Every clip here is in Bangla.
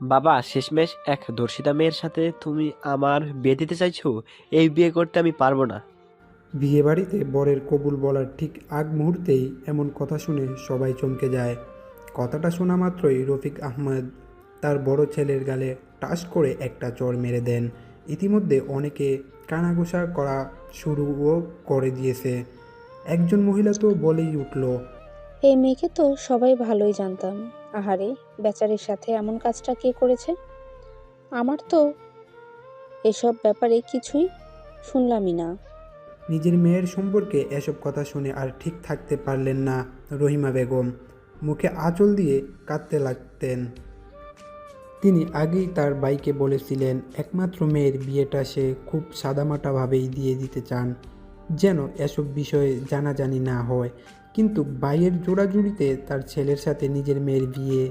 বাবা, শেষমেশ এক ধর্ষিতা মেয়ের সাথে তুমি আমার বিয়ে দিতে চাইছো? এই বিয়ে করতে আমি পারবো না। বিয়েবাড়িতে বরের কবুল বলার ঠিক আগ মুহূর্তেই এমন কথা শুনে সবাই চমকে যায়। কথাটা শোনা মাত্রই রফিক আহমেদ তার বড় ছেলের গালে টাচ করে একটা চড় মেরে দেন। ইতিমধ্যে অনেকে কানাঘুষা করা শুরুও করে দিয়েছে। একজন মহিলা তো বলেই উঠল, এই মেয়েকে তো সবাই ভালোই জানতাম। আহারে, বেচারির সাথে এমন কাজটা কে করেছে? আমার তো এসব ব্যাপারে কিছুই শুনলামই না। নিজের মেয়ের সম্পর্কে এসব কথা শুনে আর ঠিক থাকতে পারলেন না রহিমা বেগম। মুখে আঁচল দিয়ে কাঁদতে লাগতেন। তিনি আগেই তার ভাইকে বলেছিলেন একমাত্র মেয়ের বিয়েটা সে খুব সাদামাটাভাবেই দিয়ে দিতে চান, যেন এসব বিষয়ে জানাজানি না হয়। কিন্তু ভাইয়ের জোড়াজুড়িতে তার ছেলের সাথে নিজের মেয়ের বিয়ে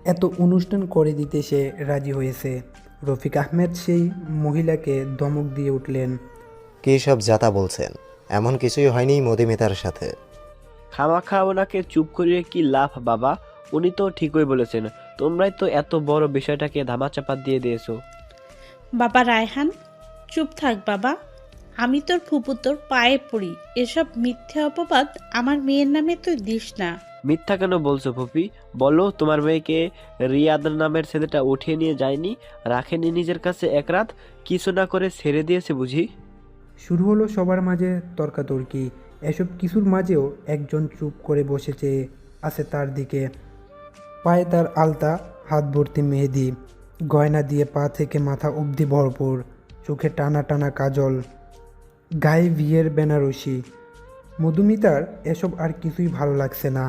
এত অনুষ্ঠান করে দিতে সে রাজি হয়েছে। রফিক আহমেদ সেই মহিলাকে ধমক দিয়ে উঠলেন, কী সব যাতা বলছেন? এমন কিছুই হয়নি মধুমিতার সাথে। খামাখা ওনাকে চুপ করিয়ে কি লাভ বাবা? উনি তো ঠিকই বলেছেন। তোমরাই তো এত বড় বিষয়টাকে ধামাচাপা দিয়ে দিয়েছো। বাবা রায়হান, চুপ থাক বাবা। আমি তোর ফুপু, তোর পায়ে পড়ি। এসব মিথ্যে অপবাদ আমার মেয়ের নামে তুই দিস না। মিথ্যা কেন বলছো ফুপি? বলো, তোমার মেয়েকে রিয়াদ নামের ছেলেটা উঠিয়ে নিয়ে যায়নি? রাখেনি নিজের কাছে এক রাত? কিছু না করে ছেড়ে দিয়েছে বুঝি? শুরু হলো সবার মাঝে তর্কাতর্কি। এসব কিছুর মাঝেও একজন চুপ করে বসেছে আছে তার দিকে। পায়ে তার আলতা, হাত ভর্তি মেহেদি, গয়না দিয়ে পা থেকে মাথা অবধি ভরপুর, চোখে টানা টানা কাজল, গায়ে বিয়ের বেনারসি। মধুমিতার এসব আর কিছুই ভালো লাগছে না।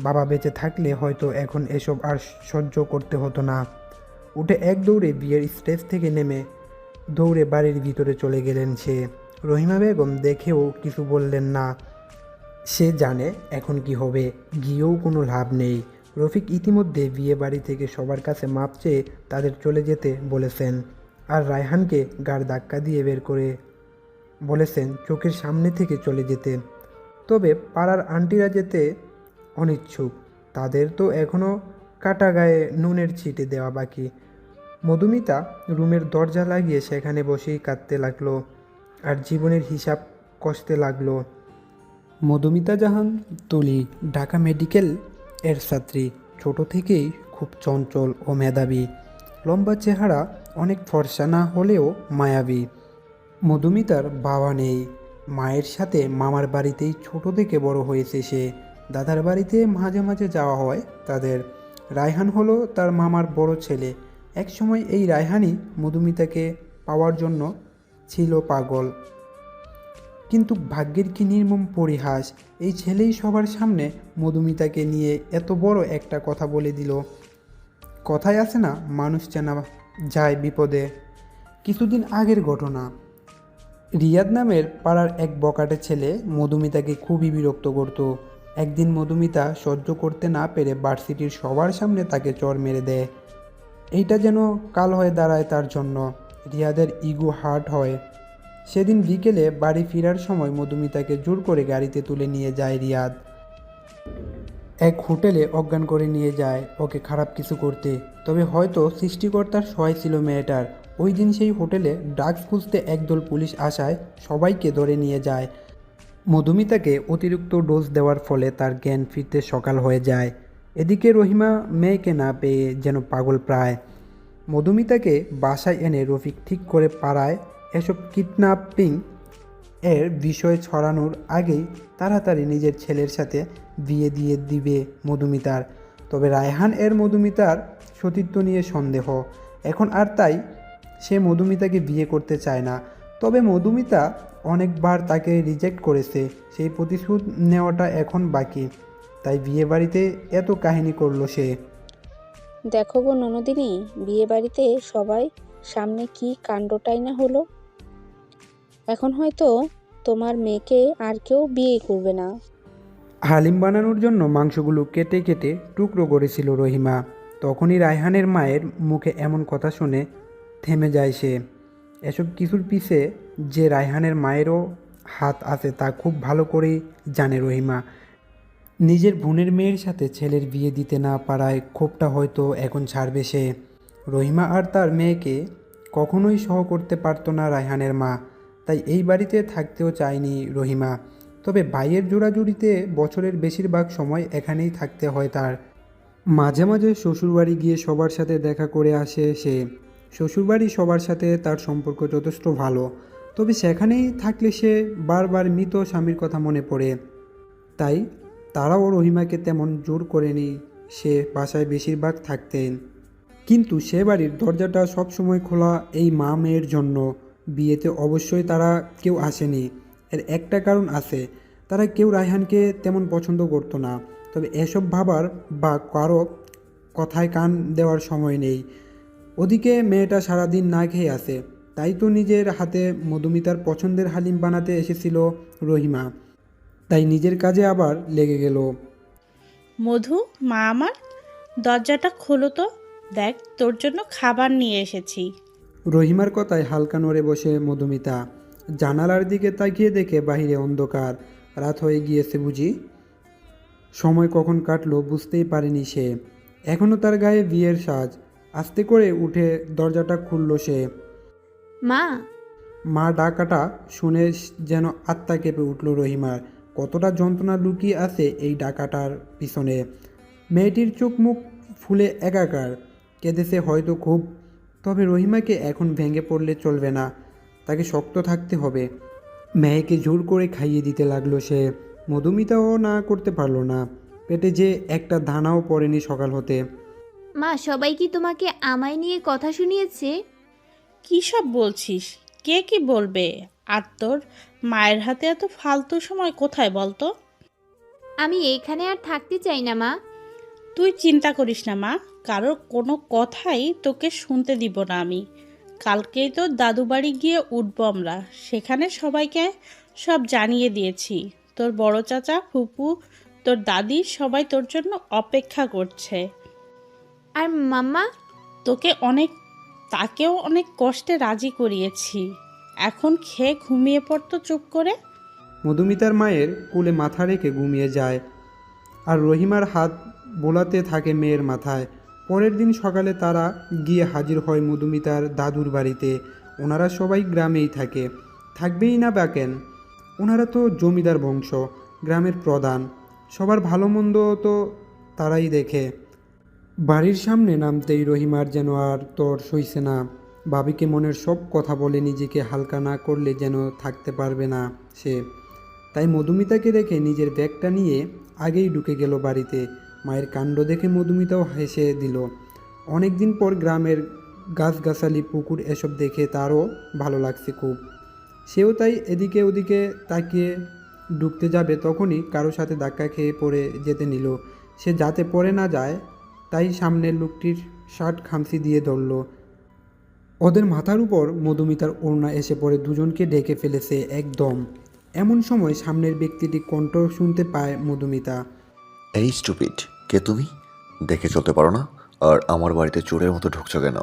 বাবা বেঁচে থাকলে হয়তো এখন এসব আর সহ্য করতে হতো না। উঠে এক দৌড়ে বিয়ের স্টেজ থেকে নেমে দৌড়ে বাড়ির ভিতরে চলে গেলেন সে। রহিমা বেগম দেখেও কিছু বললেন না। সে জানে এখন কি হবে, গিয়েও কোনো লাভ নেই। রফিক ইতিমধ্যে বিয়ে বাড়ি থেকে সবার কাছে মাপ চেয়ে তাদের চলে যেতে বলেছেন। আর রায়হানকে গাড় ধাক্কা দিয়ে বের করে বলেছেন চোখের সামনে থেকে চলে যেতে। তবে পাড়ার আন্টিরা যেতে অনিচ্ছুক। তাদের তো এখনও কাটা গায়ে নুনের ছিটে দেওয়া বাকি। মধুমিতা রুমের দরজা লাগিয়ে সেখানে বসেই কাঁদতে লাগলো আর জীবনের হিসাব কষতে লাগলো। মধুমিতা জাহান তুলি ঢাকা মেডিকেল এর ছাত্রী। ছোট থেকেই খুব চঞ্চল ও মেধাবী। লম্বা চেহারা, অনেক ফর্সা না হলেও মায়াবী। মধুমিতার বাবা নেই। মায়ের সাথে মামার বাড়িতেই ছোট থেকে বড় হয়েছে সে। দাদার বাড়িতে মাঝে মাঝে যাওয়া হয় তাদের। রায়হান হলো তার মামার বড় ছেলে। একসময় এই রায়হানই মধুমিতাকে পাওয়ার জন্য ছিল পাগল। কিন্তু ভাগ্যের কি নির্মম পরিহাস, এই ছেলেই সবার সামনে মধুমিতাকে নিয়ে এত বড় একটা কথা বলে দিল। কথায় আছে না, মানুষ চেনা যায় বিপদে। কিছুদিন আগের ঘটনা। রিয়াদ নামের পাড়ার এক বকাটে ছেলে মধুমিতাকে খুবই বিরক্ত করত। একদিন মধুমিতা সহ্য করতে না পেরে ভার্সিটির সবার সামনে তাকে চড় মেরে দেয়। এইটা যেন কাল হয়ে দাঁড়ায় তার জন্য। রিয়াদের ইগো হার্ট হয়। সেদিন বিকেলে বাড়ি ফেরার সময় মধুমিতাকে জোর করে গাড়িতে তুলে নিয়ে যায় রিয়াদ। এক হোটেলে অজ্ঞান করে নিয়ে যায় ওকে খারাপ কিছু করতে। তবে হয়তো সৃষ্টিকর্তার সহায় ছিল মেয়েটার। ওই দিন সেই হোটেলে ড্রাগস খুঁজতে একদল পুলিশ আসায় সবাইকে ধরে নিয়ে যায়। মধুমিতাকে অতিরিক্ত ডোজ দেওয়ার ফলে তার জ্ঞান ফিরতে সকাল হয়ে যায়। এদিকে রহিমা মেয়েকে না পেয়ে যেন পাগল প্রায়। মধুমিতাকে বাসায় এনে রফিক ঠিক করে পাড়ায় এসব কিডন্যাপিং এর বিষয় ছড়ানোর আগেই তাড়াতাড়ি নিজের ছেলের সাথে বিয়ে দিয়ে দিবে মধুমিতার। তবে রায়হান এর মধুমিতার সতীত্ব নিয়ে সন্দেহ এখন আর, তাই সে মধুমিতাকে বিয়ে করতে চায় না। তবে মধুমিতা অনেকবার তাকে রিজেক্ট করেছে, সেই প্রতিশোধ নেওয়াটা এখন বাকি। তাই বিয়ে বাড়িতে এত কাহিনী করলো সে। দেখো গো ননদিনী, বিয়ে বাড়িতে সবাই সামনে কি কাণ্ডটাই না হলো। এখন হয়তো তোমার মেয়েকে আর কেউ বিয়ে করবে না। হালিম বানানোর জন্য মাংসগুলো কেটে কেটে টুকরো করেছিল রহিমা। তখনই রায়হানের মায়ের মুখে এমন কথা শুনে থেমে যায় সে। এসব কিছুর পিছে যে রায়হানের মায়েরও হাত আছে তা খুব ভালো করেই জানে রহিমা। নিজের বোনের মেয়ের সাথে ছেলের বিয়ে দিতে না পারায় ক্ষোভটা হয়তো এখন ছাড়বে সে। রহিমা আর তার মেয়েকে কখনোই সহ করতে পারতো না রায়হানের মা, তাই এই বাড়িতে থাকতেও চায়নি রহিমা। তবে ভাইয়ের জোড়াজুড়িতে বছরের বেশিরভাগ সময় এখানেই থাকতে হয় তার। মাঝে মাঝে শ্বশুরবাড়ি গিয়ে সবার সাথে দেখা করে আসে সে। শ্বশুরবাড়ি সবার সাথে তার সম্পর্ক যথেষ্ট ভালো, তবে সেখানেই থাকলে সে বারবার মৃত স্বামীর কথা মনে পড়ে। তাই তারাও রহিমাকে তেমন জোর করেনি সে বাসায় বেশিরভাগ থাকতেন। কিন্তু সে বাড়ির দরজাটা সবসময় খোলা এই মা মেয়ের জন্য। বিয়েতে অবশ্যই তারা কেউ আসেনি। এর একটা কারণ আছে, তারা কেউ রায়হানকে তেমন পছন্দ করতো না। তবে এসব ভাবার বা কারো কথায় কান দেওয়ার সময় নেই। ওদিকে মেয়েটা সারাদিন না খেয়ে আছে, তাই তো নিজের হাতে মধুমিতার পছন্দের হালিম বানাতে এসেছিল রহিমা। তাই নিজের কাজে আবার লেগে গেল। মধু, মা আমার, দরজাটা খোলো তো, দেখ তোর জন্য খাবার নিয়ে এসেছি। রহিমার কথায় হালকা নড়ে বসে মধুমিতা। জানালার দিকে তাকিয়ে দেখে বাইরে অন্ধকার, রাত হয়ে গিয়েছে বুঝি। সময় কখন কাটলো বুঝতেই পারেনি সে। এখনও তার গায়ে বিয়ের সাজ। আস্তে করে উঠে দরজাটা খুলল সে। মা। মা ডাকাটা শুনে যেন আত্মা কেঁপে উঠল রহিমার। কতটা যন্ত্রণা লুকিয়ে আছে এই ডাকাটার পিছনে। মেয়েটির চোখ মুখ ফুলে একাকার, কেঁদেছে হয়তো খুব। তবে রহিমাকে এখন ভেঙে পড়লে চলবে না, তাকে শক্ত থাকতে হবে। মেয়েকে জোর করে খাইয়ে দিতে লাগলো সে। মধুমিতাও না করতে পারলো না, পেটে যে একটা দানাও পড়েনি সকাল হতে। মা, সবাই কি তোমাকে আমায় নিয়ে কথা শুনিয়েছে? কী সব বলছিস? কে কি বলবে? আর তোর মায়ের হাতে এত ফালতু সময় কোথায় বলতো? আমি এইখানে আর থাকতে চাই না মা। তুই চিন্তা করিস না মা, কারোর কোনো কথাই তোকে শুনতে দিব না আমি। কালকেই তো দাদু বাড়ি গিয়ে উঠবো আমরা, সেখানে সবাইকে সব জানিয়ে দিয়েছি। তোর বড় চাচা, ফুপু, তোর দাদি সবাই তোর জন্য অপেক্ষা করছে। আর মাম্মা? তাকেও অনেক কষ্টে রাজি করিয়েছি। এখন খেয়ে ঘুমিয়ে পড়তো চুপ করে। মধুমিতার মায়ের কোলে মাথা রেখে ঘুমিয়ে যায়, আর রহিমার হাত বোলাতে থাকে মেয়ের মাথায়। পরের দিন সকালে তারা গিয়ে হাজির হয় মধুমিতার দাদুর বাড়িতে। ওনারা সবাই গ্রামেই থাকে, থাকবেই না বা কেন? ওনারা তো জমিদার বংশ, গ্রামের প্রধান, সবার ভালো মন্দ তো তারাই দেখে। বাড়ির সামনে নামতেই রহিমার যেন আর তর সইছে না। ভাবিকে মনের সব কথা বলে নিজেকে হালকা না করলে যেন থাকতে পারবে না সে। তাই মধুমিতাকে রেখে নিজের ব্যাগটা নিয়ে আগেই ঢুকে গেল বাড়িতে। মায়ের কাণ্ড দেখে মধুমিতাও হেসে দিল। অনেক দিন পর গ্রামের গাছগাছালি, পুকুর এসব দেখে তারও ভালো লাগছে খুব। সেও তাই এদিকে ওদিকে তাকিয়ে ঢুকতে যাবে, তখনই কারো সাথে ধাক্কা খেয়ে পড়ে যেতে নিল। সে যাতে পড়ে না যায় তাই সামনের লোকটির শার্ট খামচি দিয়ে ধরল। ওদের মাথার উপর মধুমিতার ওড়না এসে পড়ে, দুজনকে ঢেকে ফেলেছে একদম। এমন সময় সামনের ব্যক্তিটি কণ্ঠ শুনতে পায় মধুমিতা। এই স্টুপিড, কে তুমি? দেখে চলতে পারো না? আর আমার বাড়িতে চোরের মতো ঢুকছো কেন?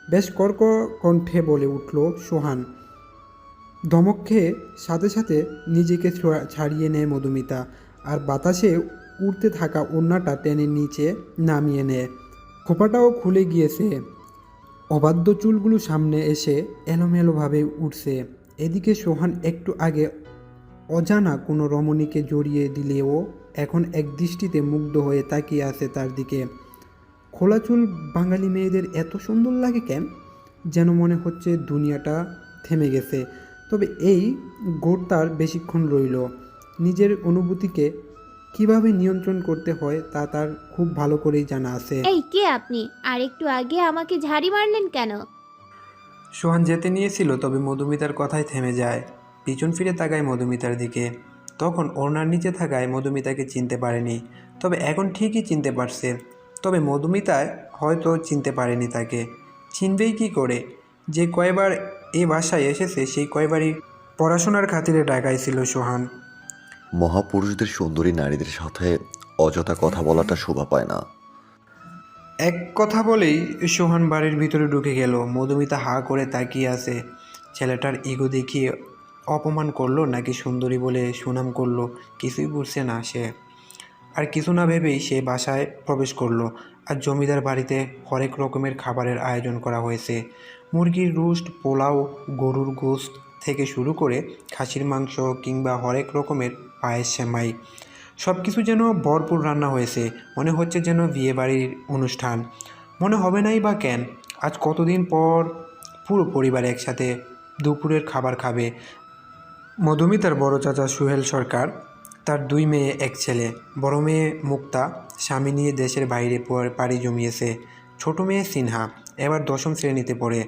বেশ কর্ক কণ্ঠে বলে উঠল সোহান। ধমক খেয়ে সাথে সাথে নিজেকে ছাড়িয়ে নেয় মধুমিতা, আর বাতাসে উড়তে থাকা ওড়নাটা টেনে নিচে নামিয়ে নেয়। খোপাটাও খুলে গিয়েছে, অবাধ্য চুলগুলো সামনে এসে এলোমেলোভাবে উঠছে। এদিকে সোহান একটু আগে অজানা কোনো রমণীকে জড়িয়ে দিলেও এখন এক দৃষ্টিতে মুগ্ধ হয়ে তাকিয়ে আছে তার দিকে। খোলা চুল বাঙালি মেয়েদের এত সুন্দর লাগে কেন? যেন মনে হচ্ছে দুনিয়াটা থেমে গেছে। তবে এই গোড়তার বেশিক্ষণ রইল। নিজের অনুভূতিকে কিভাবে নিয়ন্ত্রণ করতে হয় তা তার খুব ভালো করেই জানা আছে। এই, কে আপনি? আর একটু আগে আমাকে ঝাড়ি মারলেন কেন? সোহান যেতে নিয়েছিল, তবে মধুমিতার কথায় থেমে যায়। পিছন ফিরে তাকায় মধুমিতার দিকে। তখন ওড়নার নিচে থাকায় মধুমিতাকে চিনতে পারেনি, তবে এখন ঠিকই চিনতে পারছে। তবে মধুমিতায় হয়তো চিনতে পারেনি তাকে। চিনবেই কি করে? যে কয়বার এই বাসায় এসেছে সেই কয়বারই পড়াশোনার খাতিরে ঢাকায় ছিল সোহান। মহাপুরুষদের সুন্দরী নারীদের সাথে অযথা কথা বলাটা শোভা পায় না। এক কথা বলেই সোহান বাড়ির ভিতরে ঢুকে গেল। মধুমিতা হা করে তাকিয়ে আছে। ছেলেটার ইগো দেখিয়ে অপমান করলো নাকি সুন্দরী বলে সুনাম করলো কিছুই বুঝছে না সে। আর কিছু না ভেবেই সে বাসায় প্রবেশ করলো। আর জমিদার বাড়িতে হরেক রকমের খাবারের আয়োজন করা হয়েছে। মুরগির রোস্ট, পোলাও, গরুর গোশত থেকে শুরু করে খাসির মাংস কিংবা হরেক রকমের পায়েস, সেমাই, সব কিছু যেন ভরপুর রান্না হয়েছে। মনে হচ্ছে যেন বিয়েবাড়ির অনুষ্ঠান। মনে হবে নাই বা কেন, আজ কতদিন পর পুরো পরিবার একসাথে দুপুরের খাবার খাবে। মধুমিতার বড় চাচা সুহেল সরকার, তার 2 মেয়ে 1 ছেলে। বড় মেয়ে মুক্তা স্বামী নিয়ে দেশের বাইরে পাড়ি জমিয়েছে। ছোট মেয়ে সিনহা এবার 10ম শ্রেণীতে পড়ে।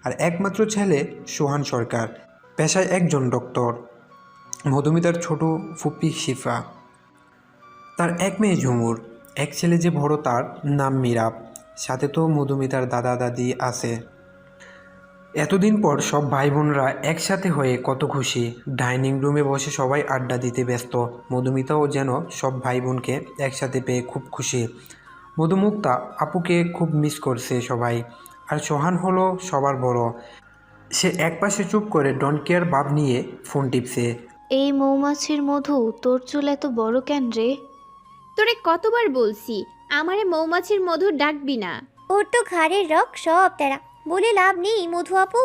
আর একমাত্র ছেলে সোহান সরকার, পেশায় একজন ডক্টর। মধুমিতার ছোট ফুপি শিফা, তার 1 মেয়ে ঝুমুর, 1 ছেলে যে বড় তার নাম মিরাব। সাথে তো মধুমিতার দাদা দাদি আছে। এতদিন পর সব ভাই বোনরা একসাথে হয়ে কত খুশি। ডাইনিং রুমে বসে সবাই আড্ডা দিতে ব্যস্ত। মধুমিতাও যেন সব ভাই বোনকে একসাথে পেয়ে খুব খুশি। মধুমুক্তা আপুকে খুব মিস করছে সবাই। আর সোহান হলো সবার বড়। সে একপাশে চুপ করে ডন কেয়ার ভাব নিয়ে ফোন টিপছে। এই মৌমাছির মধু, তোর চুল এত বড় কেন রে? তোরে কতবার বলছি আমারে মৌমাছির মধু ডাকবি না। ওর তো ঘাড়ের রক সব তেরা, বলে লাভ নেই মধু আপু।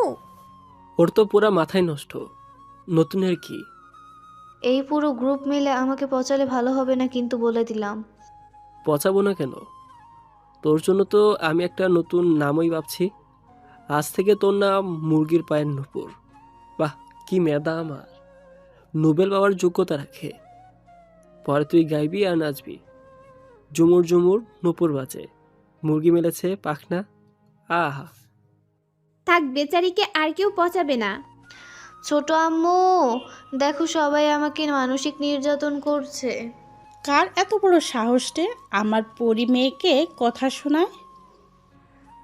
ওর তো পুরা মাথায় নষ্ট, নতুনের কি? এই পুরো গ্রুপ মিলে আমাকে পচালে ভালো হবে না, কিন্তু বলে দিলাম। পচাবো না কেন? তোর জন্য তো আমি একটা নতুন নামই ভাবছি। আজ থেকে তোর নাম মুরগির পায়ের নুপুর। বাহ, কি মেধা আমার! নোবেল পাওয়ার যোগ্যতা রাখে। পরে তুই গাইবি আর নাচবি। ঝুমুর ঝুমুর নুপুর বাজে, মুরগি মেলেছে পাখনা। আহা! থাক, বেচারিকে আর কেউ পচাবে না। ছোট আম্মু, দেখো সবাই আমাকে মানসিক নির্যাতন করছে। কার এত বড় সাহস রে আমার পরি মেয়েকে কথা শোনায়?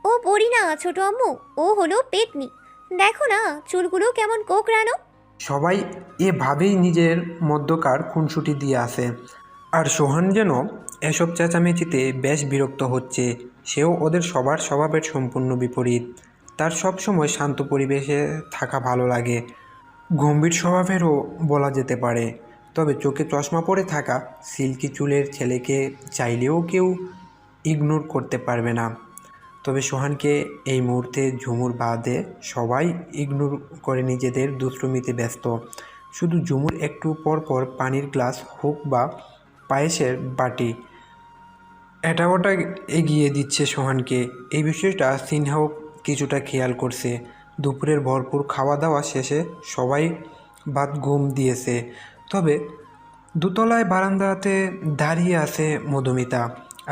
ও পড়ি না ছোট আম্মু, ও হলো পেতনি। দেখো না চুলগুলো কেমন কোকড়ানো। সবাই এভাবেই নিজের মধ্যকার খুনসুটি দিয়ে আসে। আর সোহান যেন এসব চেঁচামেচিতে বেশ বিরক্ত হচ্ছে। সেও ওদের সবার স্বভাবের সম্পূর্ণ বিপরীত। তার সব সময় শান্ত পরিবেশে থাকা ভালো লাগে। গম্ভীর স্বভাবেরও বলা যেতে পারে। তবে চোখে চশমা পরে থাকা সিল্কি চুলের ছেলেকে চাইলেও কেউ ইগনোর করতে পারবে না। তবে সোহানকে এই মুহূর্তে ঝুমুর বাদে সবাই ইগনোর করে নিজেদের দুষ্টুমিতে ব্যস্ত। শুধু ঝুমুর একটু পর পর পানির গ্লাস হোক বা পায়েসের বাটি এটা ওটা এগিয়ে দিচ্ছে সোহানকে। এই বিষয়টা সিনহাও কিছুটা খেয়াল করছে। দুপুরের ভরপুর খাওয়া দাওয়া শেষে সবাই বাদ ঘুম দিয়েছে। তবে দোতলায় বারান্দাতে দাঁড়িয়ে আছে মধুমিতা।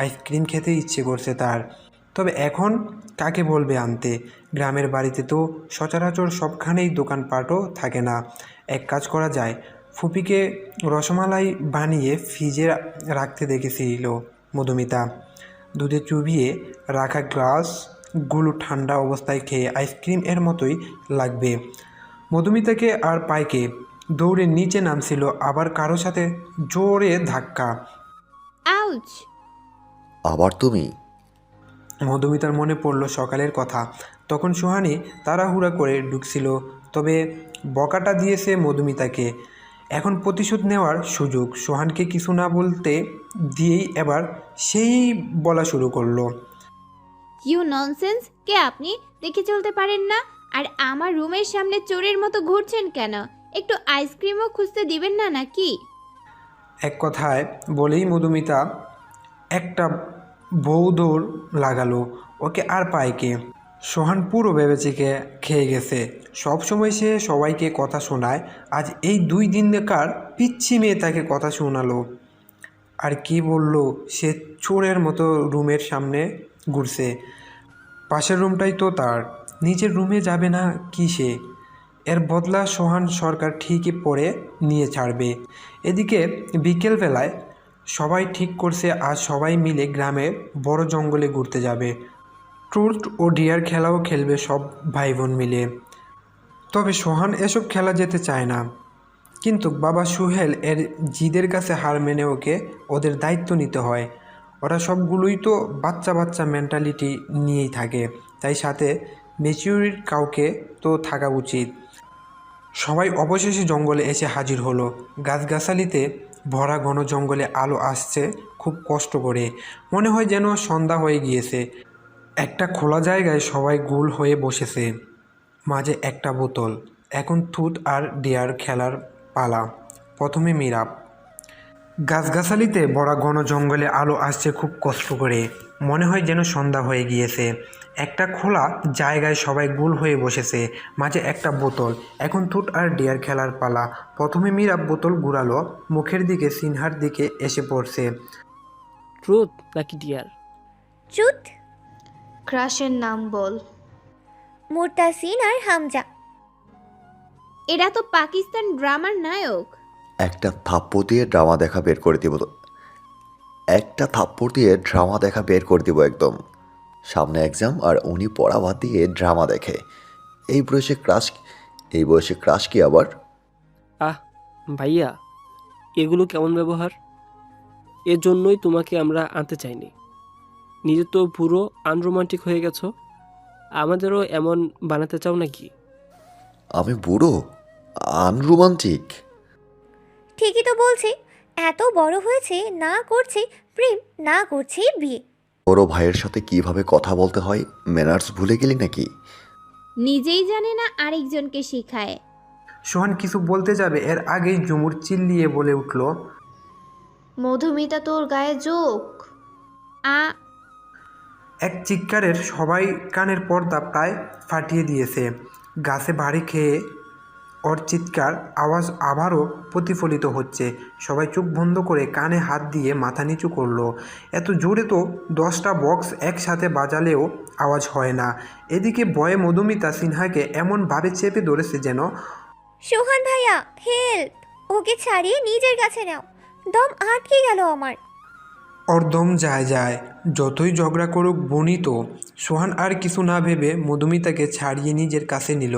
আইসক্রিম খেতে ইচ্ছে করছে তার। তবে এখন কাকে বলবে আনতে? গ্রামের বাড়িতে তো সচরাচর সবখানেই দোকানপাটও থাকে না। এক কাজ করা যায়, ফুপিকে রসমালাই বানিয়ে ফ্রিজে রাখতে দেখেছিল মধুমিতা। দুধে চুবিয়ে রাখা গ্লাসগুলো ঠান্ডা অবস্থায় খেয়ে আইসক্রিম এর মতোই লাগবে। মধুমিতাকে আর পাইকে দৌড়ে নিচে নামছিল, আবার কারো সাথে জোরে ধাক্কা। আউচ! আবার তুমি? মধুমিতার মনে পড়ল সকালের কথা। তখন সোহানি তাড়াহুড়া করে ঢুকছিল। তবে বকাটা দিয়েছে মধুমিতাকে। এখন প্রতিশোধ নেওয়ার সুযোগ। সোহানকে কিছু না বলতে দিয়েই এবার সেই বলা শুরু করলো। You nonsense! কে আপনি? দেখে চলতে পারেন না? আর আমার রুমের সামনে চোরের মতো ঘুরছেন কেন? একটু আইসক্রিমও খুঁজতে দিবেন না নাকি? এক কথায় বলেই মধুমিতা একটা বউ দৌড় লাগালো। ওকে আর পাইকে। সোহান পুরো ভেবেচিকে খেয়ে গেছে। সবসময় সে সবাইকে কথা শোনায়, আজ এই 2 দিনকার পিচ্ছি মেয়ে তাকে কথা শোনালো। আর কি বলল? সে চোরের মতো রুমের সামনে ঘুরছে। পাশের রুমটাই তো তার, নিজের রুমে যাবে না কি সে? এর বদলা সোহান সরকার ঠিকই পরে নিয়ে ছাড়বে। এদিকে বিকেলবেলায় সবাই ঠিক করছে আজ সবাই মিলে গ্রামের বড় জঙ্গলে ঘুরতে যাবে। ট্রুথ ও ডিয়ার খেলাও খেলবে সব ভাই বোন মিলে। তবে সোহান এসব খেলা যেতে চায় না, কিন্তু বাবা সুহেল এর জিদের কাছে হার মেনে ওকে ওদের দায়িত্ব নিতে হয়। ওরা সবগুলোই তো বাচ্চা বাচ্চা মেন্টালিটি নিয়েই থাকে, তাই সাথে ম্যাচিউরির কাউকে তো থাকা উচিত। সবাই অবশেষে জঙ্গলে এসে হাজির হলো। গাছগাছালিতে ভরা ঘন জঙ্গলে আলো আসছে খুব কষ্ট করে। মনে হয় যেন সন্ধ্যা হয়ে গিয়েছে। একটা খোলা জায়গায় সবাই গোল হয়ে বসেছে, মাঝে একটা বোতল। এখন থুত আর ডিয়ার খেলার পালা। প্রথমে মিরাব। গাছগাছালিতে ভরা ঘন জঙ্গলে আলো আসছে খুব কষ্ট করে। মনে হয় যেন সন্ধ্যা হয়ে গিয়েছে। একটা খোলা জায়গায় সবাই গোল হয়ে বসেছে, মাঝে একটা বোতল। এখন থুট আর ডিয়ার খেলার পালা। প্রথমে মিরাব বোতল ঘুরালো, মুখের দিকে সিনহার দিকে এসে পড়ছে। ট্রুথ নাকি ডিয়ার? ট্রুথ। ক্রাশের নাম বল। মুরতাসিন আর হামজা। এরা তো পাকিস্তান ড্রামার নায়ক। একটা থাপ্পড় দিয়ে ড্রামা দেখা বের করে দিব একটা থাপ্পড় দিয়ে ড্রামা দেখা বের করে দিব একদম। সামনে এক্সাম আর উনি পড়া বাদ দিয়ে ড্রামা দেখে। এই বয়সে ক্রাশ কি আবার? আহ ভাইয়া, এগুলো কেমন ব্যবহার? এর জন্যই তোমাকে আমরা আনতে চাইনি। নিজে তো পুরো আনরোমান্টিক হয়ে গেছো, আমাদেরও এমন বানাতে চাও নাকি? আমি বুড়ো আনরোমান্টিক? ঠিকই তো বলছি, এত বড় হয়েছে, না করছি প্রেম, না করছি বিয়ে। বড় ভাইয়ের সাথে কিভাবে কথা বলতে হয় ম্যানার্স ভুলে গেলি নাকি? নিজেই জানে না, আরেকজনকে শিখায়। সোহান কিছু বলতে যাবে, এর আগেই ঝুমুর চিল্লিয়ে বলে উঠল, মধুমিতা তোর গায়ে যোগ। আ এক চিৎকারের সবাই কানের পর্দা প্রায় ফাটিয়ে দিয়েছে। গাছে বাড়ি খেয়ে ওর চিৎকার আওয়াজ আবারও প্রতিফলিত হচ্ছে। সবাই চোখ বন্ধ করে কানে হাত দিয়ে মাথা নিচু করলো। এত জোরে তো 10টা বক্স একসাথে বাজালেও আওয়াজ হয় না। এদিকে ভয়ে মধুমিতা সিনহাকে এমনভাবে চেপে ধরেছে যেন, সোহান ভাইয়া হেল্প, ওকে ছাড়িয়ে নিজের কাছে নাও, দম আটকে গেল আমার। ওর দম যায়। যতই ঝগড়া করুক বনি তো। সোহান আর কিছু না ভেবে মধুমিতাকে ছাড়িয়ে নিজের কাছে নিল।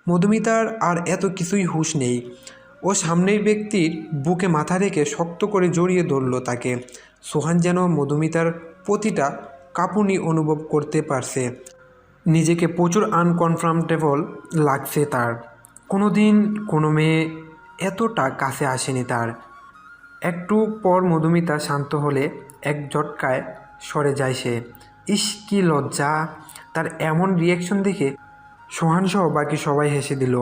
মধুমিতার আর এত কিছুই হুঁশ নেই। ও সামনের ব্যক্তির বুকে মাথা রেখে শক্ত করে জড়িয়ে ধরল তাকে। সোহান যেন মধুমিতার প্রতিটা কাঁপুনি অনুভব করতে পারছে। নিজেকে প্রচুর আনকমফর্টেবল লাগছে তার। কোনোদিন কোনো মেয়ে এতটা কাছে আসেনি তার। একটু পর মধুমিতা শান্ত হলে এক ঝটকায় সরে যায় সে। ইস কি লজ্জা! তার এমন রিয়াকশন দেখে সোহানসহ বাকি সবাই হেসে দিল।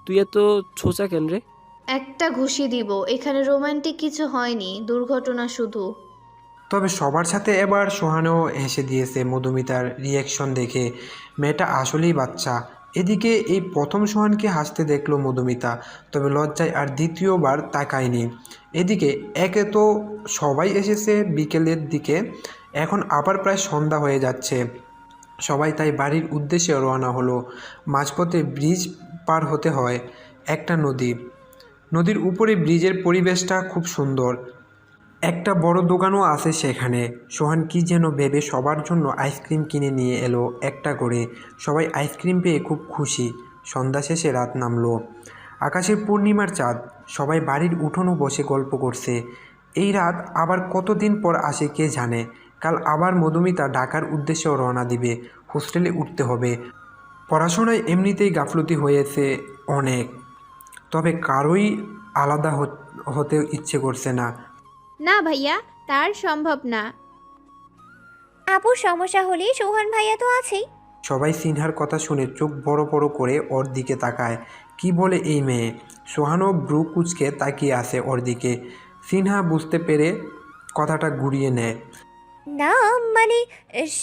তুই এত ছোচা কেন রে? একটা ঘুষি দিব, এখানে রোমান্টিক কিছু হয়নি, দুর্ঘটনা শুধু। তবে সবার সাথে এবার সোহানও হেসে দিয়েছে মধুমিতার রিয়াকশন দেখে। মেয়েটা আসলেই বাচ্চা। এদিকে এই প্রথম সোহানকে হাসতে দেখলো মধুমিতা, তবে লজ্জায় আর দ্বিতীয়বার তাকায়নি। এদিকে একে তো সবাই এসেছে বিকেলের দিকে, এখন আবার প্রায় সন্ধ্যা হয়ে যাচ্ছে। সবাই তাই বাড়ির উদ্দেশ্যে রওনা হলো। মাঝপথে ব্রিজ পার হতে হয় একটা নদীর উপরে। ব্রিজের পরিবেশটা খুব সুন্দর। একটা বড় দোকানও আছে সেখানে। সোহান কি যেন ভেবে সবার জন্য আইসক্রিম কিনে নিয়ে এলো একটা করে। সবাই আইসক্রিম পেয়ে খুব খুশি। সন্ধ্যা শেষে রাত নামলো। আকাশের পূর্ণিমার চাঁদ। সবাই বাড়ির উঠোনে বসে গল্প করছে। এই রাত আবার কতদিন পর আসে কে জানে। কাল আবার মধুমিতা ঢাকার উদ্দেশ্যেও রওনা দিবে। হোস্টেলে উঠতে হবে। পড়াশোনায় এমনিতেই গাফলতি হয়েছে অনেক, তবে কারোই আলাদা হতে ইচ্ছে করছে না। না ভাইয়া, তার সম্ভব না। আপুর সমস্যা হলে সোহান ভাইয়া তো আছেই। সবাই সিনহার কথা শুনে চোখ বড় বড় করে ওর দিকে তাকায়। কি বলে এই মেয়ে? সোহানও ব্রু কুচকে তাকিয়ে আছে ওর দিকে। সিনহা বুঝতে পেরে কথাটা ঘুরিয়ে নেয়। না মানে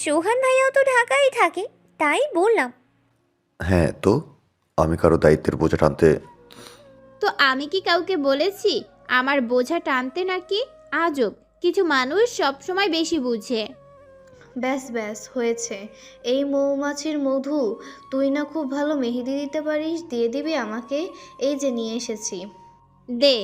সোহান ভাইয়াও তো ঢাকায় থাকে, তাই বললাম। হ্যাঁ তো আমি কারো দায়িত্বের বোঝা টানতে? তো আমি কি কাউকে বলেছি আমার বোঝা টানতে নাকি? আজব, কিছু মানুষ সবসময় বেশি বুঝে। ব্যাস হয়েছে। এই মৌমাছির মধু, তুই না খুব ভালো মেহেদি দিতে পারিস, দিয়ে দিবি আমাকে? এই যে নিয়ে এসেছি। দে।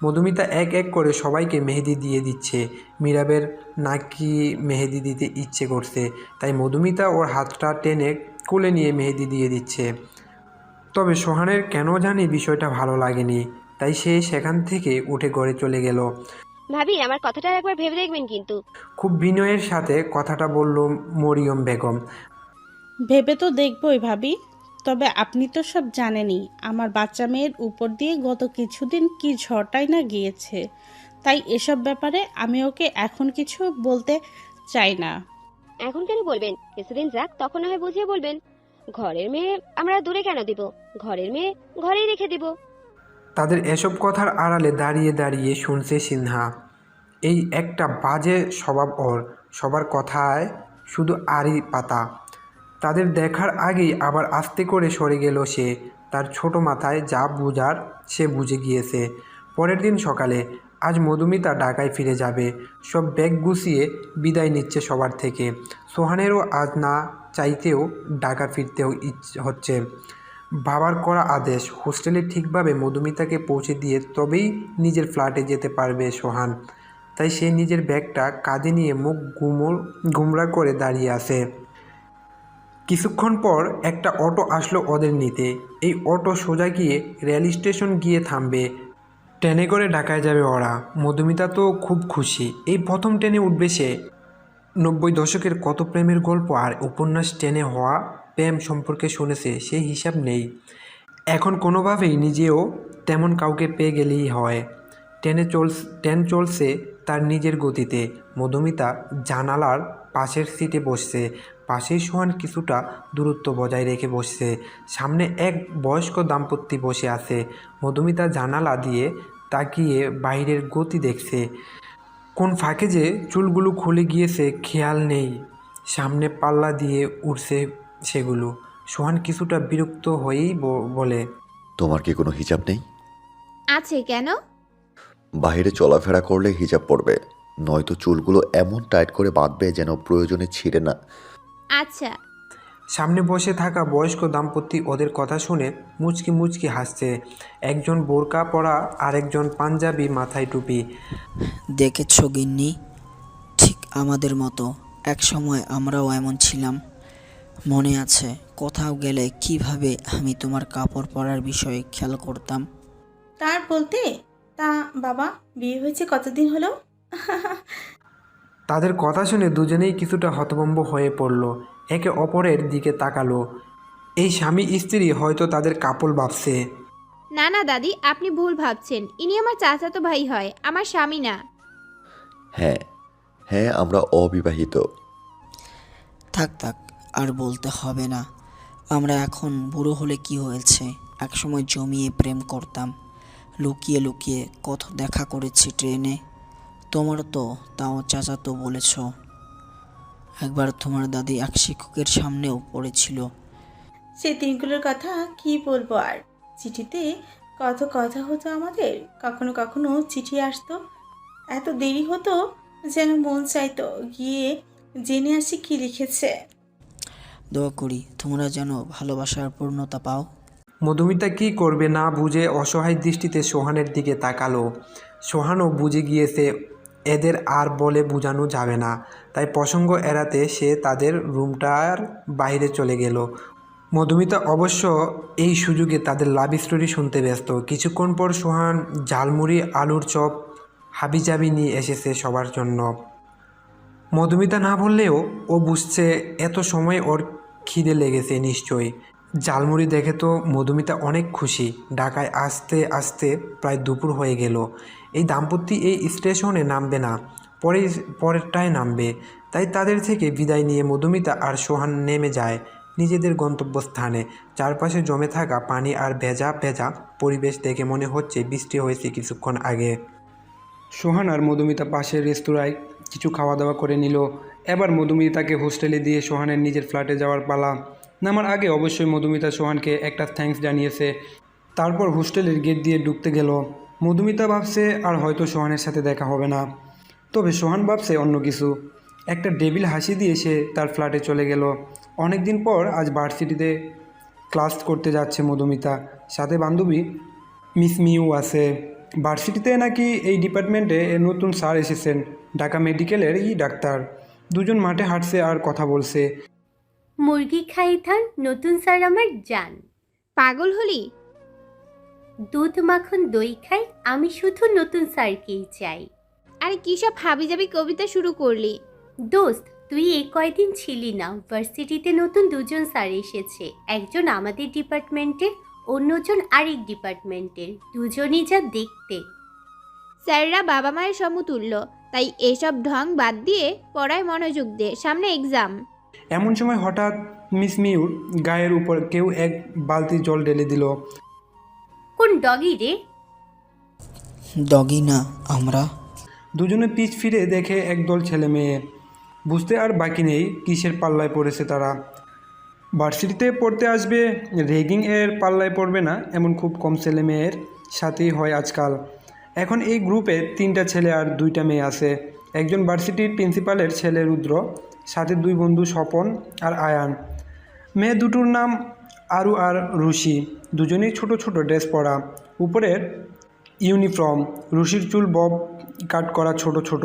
মধুমিতা এক এক করে সবাইকে মেহেদি দিয়ে দিচ্ছে। মীরাবের নাকি মেহেদি দিতে ইচ্ছে করছে, তাই মধুমিতা ওর হাতটা টেনে কোলে নিয়ে মেহেদি দিয়ে দিচ্ছে। তবে সোহানের কেন জানি বিষয়টা ভালো লাগেনি, তাই সে সেখান থেকে উঠে ঘরে চলে গেল। ভাবি আমার কথাটা একবার ভেবে দেখবেন কিন্তু। খুব বিনয়ের সাথে কথাটা বলল মরিয়ম বেগম। ভেবে তো দেখবই ভাবি, তবে আপনি তো সব জানেনই আমার বাচ্চা মেয়ের উপর দিয়ে গত কিছুদিন কি ঝড়টাই না গিয়েছে। তাই এসব ব্যাপারে আমি ওকে এখন কিছু বলতে চাই না। এখন কেন বলবেন? কিছুদিন যাক, তখন না হয় বুঝিয়ে বলবেন। ঘরের মেয়ে আমরা দূরে কেন দিব? ঘরের মেয়ে ঘরেই রেখে দিব। তাদের এসব কথার আড়ালে দাঁড়িয়ে দাঁড়িয়ে শুনছে সিনহা। এই একটা বাজে স্বভাব ওর, সবার কথায় শুধু আড়ি পাতা। তাদের দেখার আগেই আবার আস্তে করে সরে গেল সে। তার ছোট মাথায় যা বুঝার সে বুঝে গিয়েছে। পরের দিন সকালে আজ মধুমিতা ঢাকায় ফিরে যাবে। সব ব্যাগ গুছিয়ে বিদায় নিচ্ছে সবার থেকে। সোহানেরও আজ না চাইতেও ঢাকা ফিরতেও হচ্ছে। বাবার করা আদেশ, হোস্টেলে ঠিকভাবে মধুমিতাকে পৌঁছে দিয়ে তবেই নিজের ফ্ল্যাটে যেতে পারবে সোহান। তাই সে নিজের ব্যাগটা কাঁধে নিয়ে মুখ গুমরা করে দাঁড়িয়ে আছে। কিছুক্ষণ পর একটা অটো আসলো ওদের নিতে। এই অটো সোজা গিয়ে রেল স্টেশন গিয়ে থামবে। ট্রেনে করে ঢাকায় যাবে ওরা। মধুমিতা তো খুব খুশি, এই প্রথম ট্রেনে উঠবে সে। 90 দশকের কত প্রেমের গল্প আর উপন্যাস ট্রেনে হওয়া প্রেম সম্পর্কে শুনেছে, সেই হিসাব নেই। এখন কোনোভাবেই নিজেও তেমন কাউকে পেয়ে গেলেই হয়। ট্রেন চলছে তার নিজের গতিতে। মধুমিতা জানালার পাশের সিটে বসছে। পাশেই সোহান কিছুটা দূরত্ব বজায় রেখে বসছে। সামনে এক বয়স্ক দাম্পত্য বসে আছে। মধুমিতা জানালা দিয়ে তাকিয়ে বাইরের গতি দেখছে। কোন ফাঁকে যে চুলগুলো খুলে গিয়েছে খেয়াল নেই। সামনে পাল্লা দিয়ে উঠছে সেগুলো। সোহান কিছুটা বিরক্ত হয়েই বলে, তোমার কি কোনো হিজাব নেই? আছে কেন? বাইরে চলাফেরা করলে হিজাব পরবে, নয়তো চুলগুলো এমন টাইট করে বাঁধবে যেন প্রয়োজনে ছিঁড়ে না। আচ্ছা। সামনে বসে থাকা বয়স্ক দাম্পত্য ওদের কথা শুনে মুচকি মুচকি হাসছে। একজন বোরকা পরা, আরেকজন পাঞ্জাবি, মাথায় টুপি। দেখেছ গিন্নি, ঠিক আমাদের মতো এক সময় আমরাও এমন ছিলাম। মনে আছে কোথাও গেলে কিভাবে আমি তোমার কাপড় পরার বিষয়ে খেয়াল করতাম। তার বলতে, তা বাবা বিয়ে হয়েছে কতদিন হলো? তাদের কথা শুনে দুজনেই কিছুটা হতভম্ব হয়ে পড়ল। একে অপরের দিকে তাকালো। এই স্বামী স্ত্রী হয়তো তাদের কাপল ভাবছে। না না দাদি, আপনি ভুল ভাবছেন। ইনি আমার চাচাতো ভাই হয়, আমার স্বামী না। হ্যাঁ হ্যাঁ, আমরা অবিবাহিত। থাক থাক, আর বলতে হবে না। আমরা এখন বুড়ো হলে কি হয়েছে, একসময় জমিয়ে প্রেম করতাম। লুকিয়ে লুকিয়ে কত দেখা করেছি ট্রেনে। তোমার তো তাও চাচাতো বলেছ। একবার তোমার দাদি এক শিক্ষকের সামনেও পড়েছিল। সে দিনগুলোর কথা কি বলবো আর। চিঠিতে কত কথা হতো আমাদের, কখনো কখনো চিঠি আসতো, এত দেরি হতো যেন মন চাইতো গিয়ে জেনে আসি কি লিখেছে। দোয়া করি তোমরা যেন ভালোবাসার পূর্ণতা পাও। মধুমিতা কি করবে না বুঝে অসহায় দৃষ্টিতে সোহানের দিকে তাকালো। সোহানও বুঝে গিয়েছে এদের আর বলে বোঝানো যাবে না। তাই প্রসঙ্গ এড়াতে সে তাদের রুমটার বাইরে চলে গেল। মধুমিতা অবশ্য এই সুযোগে তাদের লাভ স্টোরি শুনতে ব্যস্ত। কিছুক্ষণ পর সোহান ঝালমুড়ি, আলুর চপ, হাবিজাবি নিয়ে এসেছে সবার জন্য। মধুমিতা না বললেও ও বুঝছে এত সময় ওর খিদে লেগেছে নিশ্চয়ই। ঝালমুড়ি দেখে তো মধুমিতা অনেক খুশি। ঢাকায় আসতে আসতে প্রায় দুপুর হয়ে গেল। এই দাম্পত্য এই স্টেশনে নামবে না, পরেরটায় নামবে। তাই তাদের থেকে বিদায় নিয়ে মধুমিতা আর সোহান নেমে যায় নিজেদের গন্তব্যস্থানে। চারপাশে জমে থাকা পানি আর ভেজা ভেজা পরিবেশ দেখে মনে হচ্ছে বৃষ্টি হয়েছে কিছুক্ষণ আগে। সোহান আর মধুমিতা পাশের রেস্তোরাঁয় কিছু খাওয়া দাওয়া করে নিল। এবার মধুমিতাকে হোস্টেলে দিয়ে সোহানের নিজের ফ্ল্যাটে যাওয়ার পালা। নামার আগে অবশ্যই মধুমিতা সোহানকে একটা থ্যাঙ্কস জানিয়েছে। তারপর হোস্টেলের গেট দিয়ে ঢুকতে গেল। মধুমিতা ভাবছে আর হয়তো সোহানের সাথে দেখা হবে না, তবে সোহান ভাবছে অন্য কিছু। একটা ডেভিল হাসি দিয়ে সে তার ফ্ল্যাটে চলে গেল। অনেক দিন পর আজ ভার্সিটিতে ক্লাস করতে যাচ্ছে মধুমিতা। সাথে বান্ধবী মিস মিউ আছে। ভার্সিটিতে নাকি এই ডিপার্টমেন্টে নতুন স্যার এসেছেন, ঢাকা মেডিকেলের ডাক্তার। দুজন মাঠে হাঁটছে আর কথা বলছে। মুরগি খাই থান, নতুন স্যার আমার জান। পাগল হলি? দুধ মাখন দই খাই, আমি শুধু নতুন স্যারকেই চাই। আরে কী সব হাবিজাবি কবিতা শুরু করলি? দোস্ত, তুই এই কয়দিন ছিলি না, ভার্সিটিতে নতুন দুজন স্যার এসেছে। একজন আমাদের ডিপার্টমেন্টের, অন্যজন আরেক ডিপার্টমেন্টের। দুজনই যা দেখতে। স্যাররা বাবা মায়ের সমতুল্য, তাই এসব ঢং বাদ দিয়ে পড়ায় মনোযোগ দে, সামনে এক্সাম। এমন সময় হঠাৎ মিস মিউর গায়ের উপর কেউ এক বালতি জল ঢেলে দিল। কোন ডগি রে? ডগি না, আমরা। দুজনে পিছ ফিরে দেখে একদল ছেলে মেয়ে। বুঝতে আর বাকি নেই কিসের পাল্লায় পড়েছে তারা। ভার্সিটিতে পড়তে আসবে, র্যাগিং এর পাল্লায় পড়বে না এমন খুব কম ছেলে মেয়ের সাথেই হয় আজকাল। এখন এই গ্রুপে 3টা ছেলে আর 2টা মেয়ে আছে। একজন ভার্সিটির প্রিন্সিপালের ছেলে রুদ্র, সাথে 2 বন্ধু স্বপন আর আয়ান। মেয়ে দুটোর নাম আরু আর রুশি। দুজনেই ছোট ছোট ড্রেস পরা, উপরের ইউনিফর্ম। রুশির চুল বব কাট করা ছোট ছোট,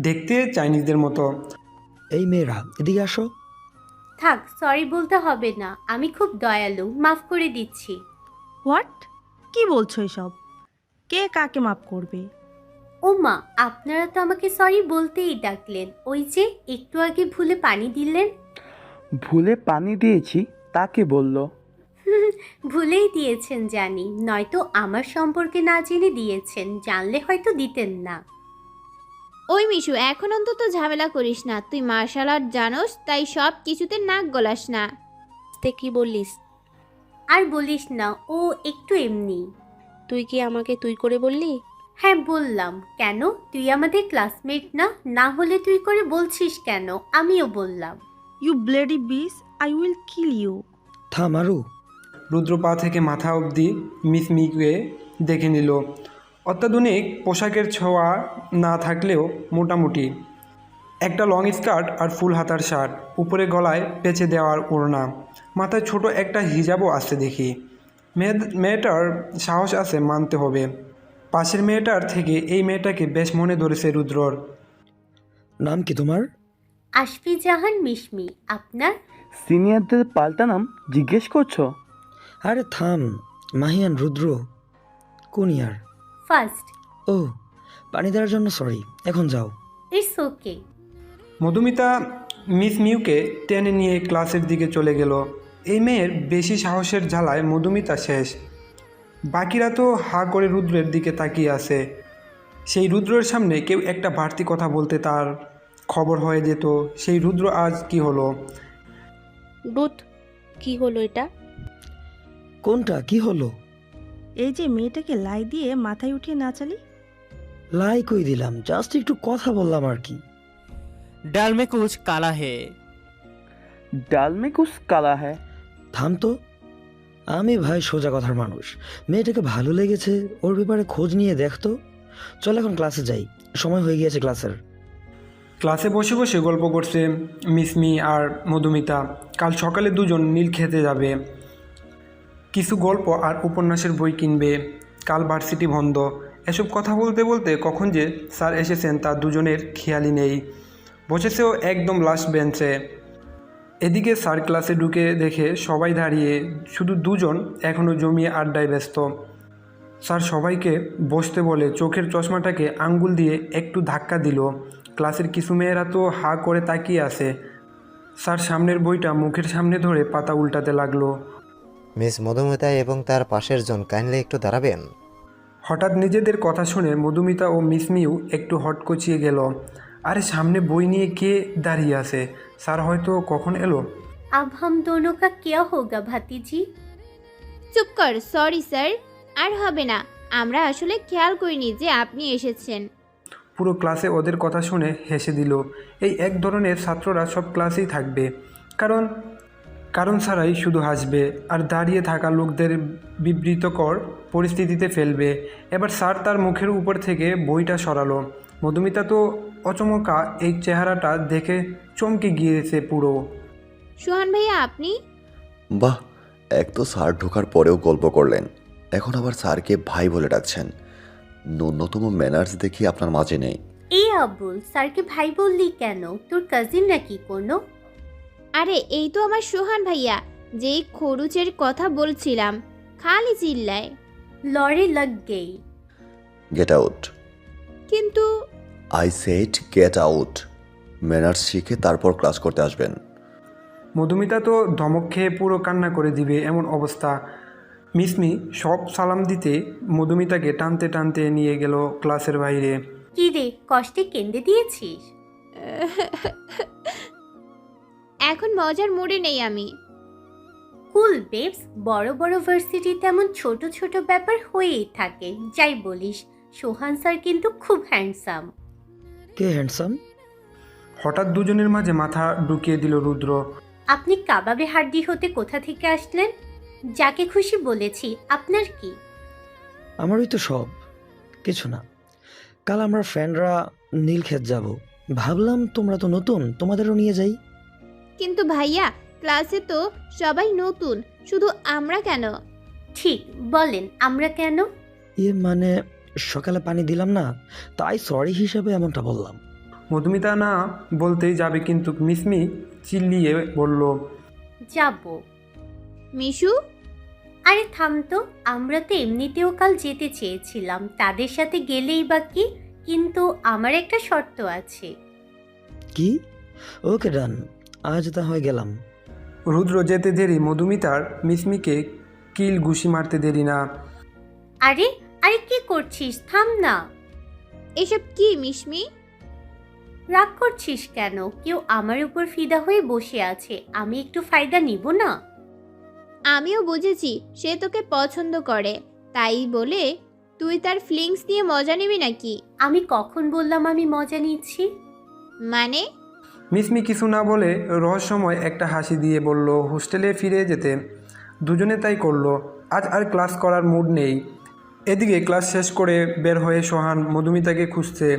দেখতে চাইনিজদের মতো। এই মেয়েরা এদিকে আসো। থাক, সরি বলতে হবে না, আমি খুব দয়ালু, মাফ করে দিচ্ছি। হোয়াট? কি বলছো এসব? কে কাকে মাপ করবে? ও মা, আপনারা তো আমাকে সরি বলতেই ডাকলেন। ওই যে একটু আগে ভুলে পানি দিলেন। ভুলে পানি দিয়েছি? তাকে বললো। ভুলেই দিয়েছেন জানি, নয়তো আমার সম্পর্কে না জেনে দিয়েছেন, জানলে হয়তো দিতেন না। ওই মিশু, এখন অন্তত ঝামেলা করিস না। তুই মার্শাল আর্ট জানোস, তাই সব কিছুতে নাক গলাস না। কি বললিস? আর বলিস না, ও একটু এমনি। তুই কি আমাকে তুই করে বললি? হ্যাঁ বললাম। কেন, তুই আমাদের ক্লাসমেট না? না হলে তুই করে বলছিস কেন? আমিও বললাম। ইউ ব্লেডি বিস, আই উইল কিল ইউ। থাম আরু। রুদ্র পা থেকে মাথা অবধি মিস মিকে দেখে নিল। অত্যাধুনিক পোশাকের ছোঁয়া না থাকলেও মোটামুটি একটা লং স্কার্ট আর ফুল হাতার শার্ট, উপরে গলায় পেঁচে দেওয়ার ওড়না, মাথায় ছোট একটা হিজাবও আছে দেখি। মেয়েটার সাহস আছে মানতে হবে। পাশের মেয়েটার থেকে এই মেয়েটাকে বেশ মনে ধরেছে রুদ্রর। নাম কি তোমার? আশফি জাহান মিশমি। আপনার? সিনিয়রদের পাল্টা নাম জিজ্ঞেস করছো? আরে থাম, মাহিয়ান রুদ্র। কোন ইয়ার? ফার্স্ট। ও, পানি দেওয়ার জন্য সরি, এখন যাও। It's okay. মধুমিতা মিস মিউকে টেনে নিয়ে ক্লাসের দিকে চলে গেল। এই মেয়ের বেশি সাহসের জ্বালায় মধুমিতা শেষ। বাকিরা তো হা করে রুদ্রের দিকে তাকিয়ে আছে। সেই রুদ্রের সামনে কেউ একটা বাড়তি কথা বলতে তার খবর হয়ে যেত। সেই রুদ্র আজ কি হলো? ডুট, কি হলো এটা? কোনটা কি হলো? এই যে মেয়েটাকে লাই দিয়ে মাথায় উঠিয়ে নাচালি। লাই কই দিলাম, জাস্ট একটু কথা বললাম আর কি। ডাল মে কুছ কালা হে। ডাল মে কুছ কালা হে। থাম তো। আমি ভাই সোজা কথার মানুষ। মেয়েটাকে ভালো লেগেছে, ওর ব্যাপারে খোঁজ নিয়ে দেখতো। চল এখন ক্লাসে যাই, সময় হয়ে গিয়েছে ক্লাসের। ক্লাসে বসে বসে গল্প করছে মিসমি আর মধুমিতা। কাল সকালে দুজন নীল খেতে যাবে, কিছু গল্প আর উপন্যাসের বই কিনবে। কাল ভার্সিটি বন্ধ। এসব কথা বলতে বলতে কখন যে স্যার এসেছেন তা দুজনের খেয়ালই নেই। বসেছেও একদম লাস্ট বেঞ্চে। এদিকে স্যার ক্লাসে ঢুকে দেখে সবাই দাঁড়িয়ে, শুধু দুজন এখনও জমিয়ে আড্ডায় ব্যস্ত। স্যার সবাইকে বসতে বলে চোখের চশমাটাকে আঙ্গুল দিয়ে একটু ধাক্কা দিল। ক্লাসের কিছু মেয়েরা তো হা করে তাকিয়ে আছে। স্যার সামনের বইটা মুখের সামনে ধরে পাতা উল্টাতে লাগলো। মিস মধুমিতা এবং তার পাশের জন কাইন্ডলি একটু দাঁড়াবেন। হঠাৎ নিজেদের কথা শুনে মধুমিতা ও মিসমিউ একটু হটকচিয়ে গেল। আরে সামনে বই নিয়ে কে দাঁড়িয়ে আছে? স্যার হয়তো কখন এলো। अब हम दोनों का क्या होगा ভাতিজি? চুপ কর। সরি স্যার, আর হবে না। আমরা আসলে খেয়াল করিনি যে আপনি এসেছেন। পুরো ক্লাসে ওদের কথা শুনে হেসে দিল। এই এক ধরনের ছাত্ররা সব ক্লাসেই থাকবে, কারণ ছাড়াই শুধু হাসবে আর দাঁড়িয়ে থাকা লোকদের বিবৃতকর পরিস্থিতিতে ফেলবে। এবার স্যার তার মুখের উপর থেকে বইটা সরালো। মধুমিতা তো অচমকা এই চেহারাটা দেখে চমকে গিয়েছে পুরো। সোহান ভাইয়া আপনি? বাহ, এক তো স্যার ঢোকার পরেও গল্প করলেন, এখন আবার স্যারকে ভাই বলে ডাকছেন। ন্যূনতম ম্যানার্স দেখি আপনার মাঝে নেই। এই আব্বুল, স্যারকে ভাই বললি কেন? তোর কাজিন নাকি কোনো? আরে এই তো আমার সোহান ভাইয়া, যেই খরুচের কথা বলছিলাম। খালি চিল্লায়। লড়ে লাগ গেই। Get out. কিন্তু I said get out. Manners শিখে তারপর ক্লাস করতে আসবেন। মধুমিতা তো ধমক খেয়ে পুরো কান্না করে দিবে এমন অবস্থা। মিসমি সব সালাম দিতে মধুমিতাকে টানতে টানতে নিয়ে গেল ক্লাসের বাইরে। কি রে, কষ্টে কেঁদে দিয়েছিস? এখন মজার মুডে নেই আমি। কুল বেবস, বড় বড় ভার্সিটিতে এমন ছোট ছোট ব্যাপার হয়েই থাকে। যাই বলিস, সোহান স্যার কিন্তু খুব হ্যান্ডসাম। কে হ্যান্ডসাম? হঠাৎ দুজনের মাঝে মাথা ঢুকিয়ে দিল রুদ্র। আপনি কাবাবে হাড্ডি হতে কোথা থেকে আসলেন? যাকে খুশি বলেছি, আপনার কি? আমারই তো সব কিছু না। কাল আমরা ফ্রেন্ডরা নীলক্ষেত যাব, ভাবলাম তোমরা তো নতুন, তোমাদেরও নিয়ে যাই। কিন্তু ভাইয়া, ক্লাসে তো সবাই নতুন, শুধু আমরা কেন? ঠিক বলেন, আমরা কেন? মানে সকালে পানি দিলাম না, তাই সরি হিসাবে এমনটা বললাম। মধুমিতা না বলতেই যাবে, কিন্তু মিসমি চিল্লিয়ে বলল, যাব। মিশু, আরে থাম তো, আমরা তো এমনিতেও কাল যেতে চেয়েছিলাম, তাদের সাথে গেলেই বা কি, কিন্তু আমার একটা শর্ত আছে। কি? ওকে ডান, আজ তা হয়ে গেলাম। রুদ্র যেতে দেরি মধুমিতার মিসমিকে কিল ঘুষি মারতে দেরি না। আরে আরে কি করছিস, থাম না। এসব কি মিশমি? রাগ করছিস কেন? কেউ আমার উপর ফিদা হয়ে বসে আছে, আমি একটু ফায়দা নিব না? আমিও বুঝেছি সে তোকে পছন্দ করে, তাই বলে তুই তার ফিলিংস নিয়ে মজা নিবি নাকি? আমি কখন বললাম আমি মজা নিচ্ছি? মানে? মিসমি কিছু না বলে রহস্যময় একটা হাসি দিয়ে বলল হোস্টেলে ফিরে যেতে। দুজনে তাই করলো। আজ আর ক্লাস করার মুড নেই। এদিকে ক্লাস শেষ করে বের হয়ে সোহান মধুমিতাকে খুঁজছে।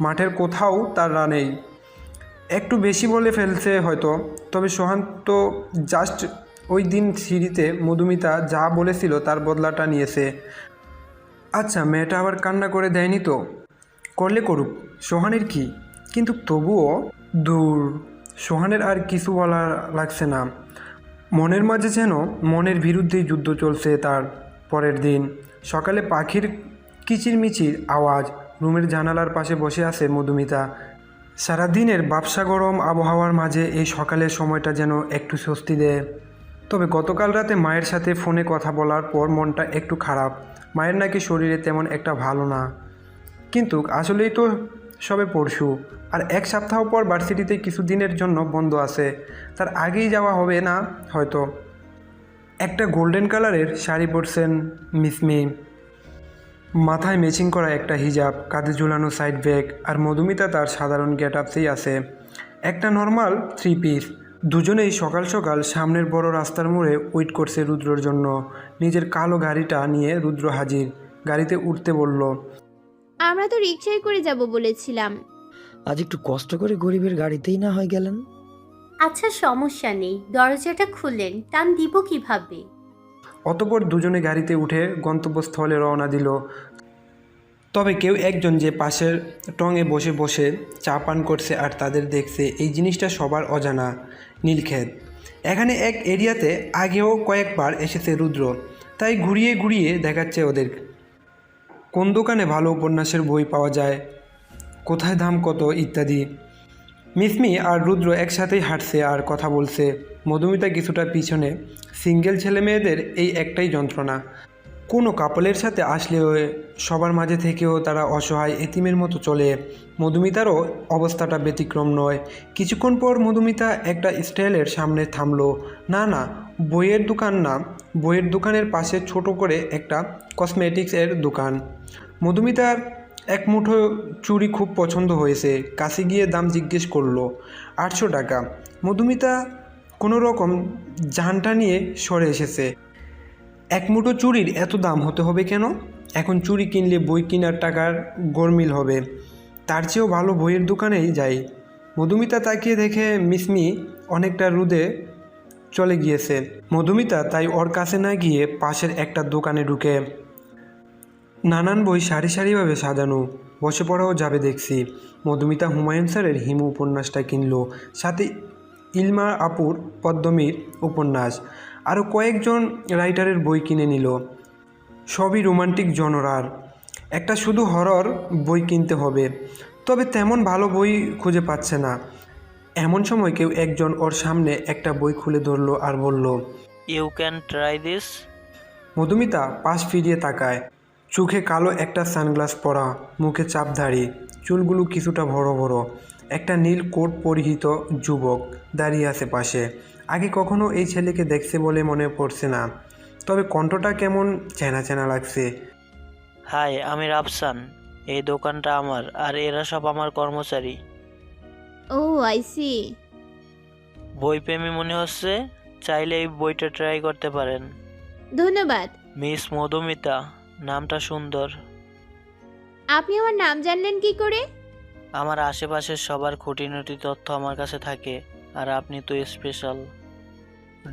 মাঠের কোথাও তার রা নেই। একটু বেশি বলে ফেলছে হয়তো, তবে সোহান তো জাস্ট ওই দিন সিঁড়িতে মধুমিতা যা বলেছিল তার বদলাটা নিয়েছে। আচ্ছা, মেয়েটা আবার কান্না করে দেয়নি তো? করলে করুক, সোহানের কি। কিন্তু তবুও দূর, সোহানের আর কিছু বলা লাগছে না। মনের মাঝে যেন মনের বিরুদ্ধেই যুদ্ধ চলছে তার। পরের দিন সকালে পাখির কিচিরমিচির আওয়াজ। রুমের জানালার পাশে বসে আছে মধুমিতা। সারাদিনের ব্যবসা গরম আবহাওয়ার মাঝে এই সকালের সময়টা যেন একটু স্বস্তি দেয়। তবে গতকাল রাতে মায়ের সাথে ফোনে কথা বলার পর মনটা একটু খারাপ। মায়ের নাকি শরীরে তেমন একটা ভালো না। কিন্তু আসলেই তো সবে পরশু, আর এক সপ্তাহ পর ভার্সিটিতে কিছুদিনের জন্য বন্ধ আছে। তার আগেই যাওয়া হবে না হয়তো। একটা গোল্ডেন কালারের শাড়ি পরছেন মিসমি, মাথায় ম্যাচিং করা একটা হিজাব, কাঁধে ঝুলানো সাইড ব্যাগ। আর মধুমিতা তার সাধারণ গেট আপসেই আছে, একটা নর্মাল 3 পিস। দুজনেই সকাল সকাল সামনের বড় রাস্তার মোড়ে ওয়েট করছে রুদ্রর জন্য। নিজের কালো গাড়িটা নিয়ে রুদ্র হাজির। গাড়িতে উঠতে বলল, আমরা তো রিকশায় করে যাব বলেছিলাম। আজ একটু কষ্ট করে গরিবের গাড়িতেই না হয় গেলেন। আচ্ছা সমস্যা নেই, দরজাটা খুললেন, টান দিব কিভাবে? অতঃপর দুজনে গাড়িতে উঠে গন্তব্যস্থলে রওনা দিল। তবে কেউ একজন যে পাশের টঙে বসে বসে চা পান করছে আর তাদের দেখছে, এই জিনিসটা সবার অজানা। নীলক্ষেত, এখানে এক এরিয়াতে আগেও কয়েকবার এসেছে রুদ্র, তাই ঘুরিয়ে ঘুরিয়ে দেখাচ্ছে ওদের কোন দোকানে ভালো উপন্যাসের বই পাওয়া যায়, কোথায় দাম কত ইত্যাদি। মিসমি আর রুদ্র একসাথেই হাঁটছে আর কথা বলছে। মধুমিতা কিছুটা পিছনে। সিঙ্গেল ছেলে মেয়েদের এই একটাই যন্ত্রণা, কোনো কাপলের সাথে আসলেও সবার মাঝে থেকেও তারা অসহায় এতিমের মতো চলে। মধুমিতারও অবস্থাটা ব্যতিক্রম নয়। কিছুক্ষণ পর মধুমিতা একটা স্টাইলের সামনে থামলো। না না, বইয়ের দোকান না, বইয়ের দোকানের পাশে ছোট করে একটা কসমেটিক্সের দোকান। মধুমিতার এক মুঠো চুড়ি খুব পছন্দ হয়েছে। কাছে গিয়ে দাম জিজ্ঞেস করলো। 800 টাকা। মধুমিতা কোনো রকম জানটা নিয়ে সরে এসেছে। এক মুঠো চুড়ির এত দাম হতে হবে কেন? এখন চুড়ি কিনলে বই কেনার টাকার গরমিল হবে, তার চেয়েও ভালো বইয়ের দোকানেই যাই। মধুমিতা তাকিয়ে দেখে মিসমি অনেকটা রোদে চলে গিয়েছে। মধুমিতা তাই ওর কাছে না গিয়ে পাশের একটা দোকানে ঢুকে। নানান বই সারি সারিভাবে সাজানো, বসে পড়াও যাবে দেখছি। মধুমিতা হুমায়ুন স্যারের হিমু উপন্যাসটা কিনলো, সাথে ইলমা আপুর পদ্মমীর উপন্যাস, আরও কয়েকজন রাইটারের বই কিনে নিল। সবই রোমান্টিক জনরার। একটা শুধু হরর বই কিনতে হবে, তবে তেমন ভালো বই খুঁজে পাচ্ছে না। এমন সময় কেউ একজন ওর সামনে একটা বই খুলে ধরলো আর বলল, you can try this. Madhumita পাশ ফিরিয়ে তাকায়। চোখে কালো একটা সানগ্লাস পরা, মুখে চাপধারী, চুলগুলো কিছুটা বড় বড়। একটা নীল কোট পরিহিত যুবক দাঁড়িয়ে আছে পাশে। আগে কখনো এই ছেলেকে দেখছে বলে মনে পড়ছে না, তবে কণ্ঠটা কেমন চেনা চেনা লাগছে। হাই, আমি রাফসান। এই দোকানটা আমার, আর এরা সব আমার কর্মচারী। ও আই সি। বই প্রেমী মনে হচ্ছে, চাইলে এই বইটা ট্রাই করতে পারেন। ধন্যবাদ। মিস মধুমিতা, নামটা সুন্দর। আপনি আমার নাম জানলেন কি করে? আমার আশেপাশের সবার খুঁটিনাটি তথ্য আমার কাছে থাকে, আর আপনি তো special.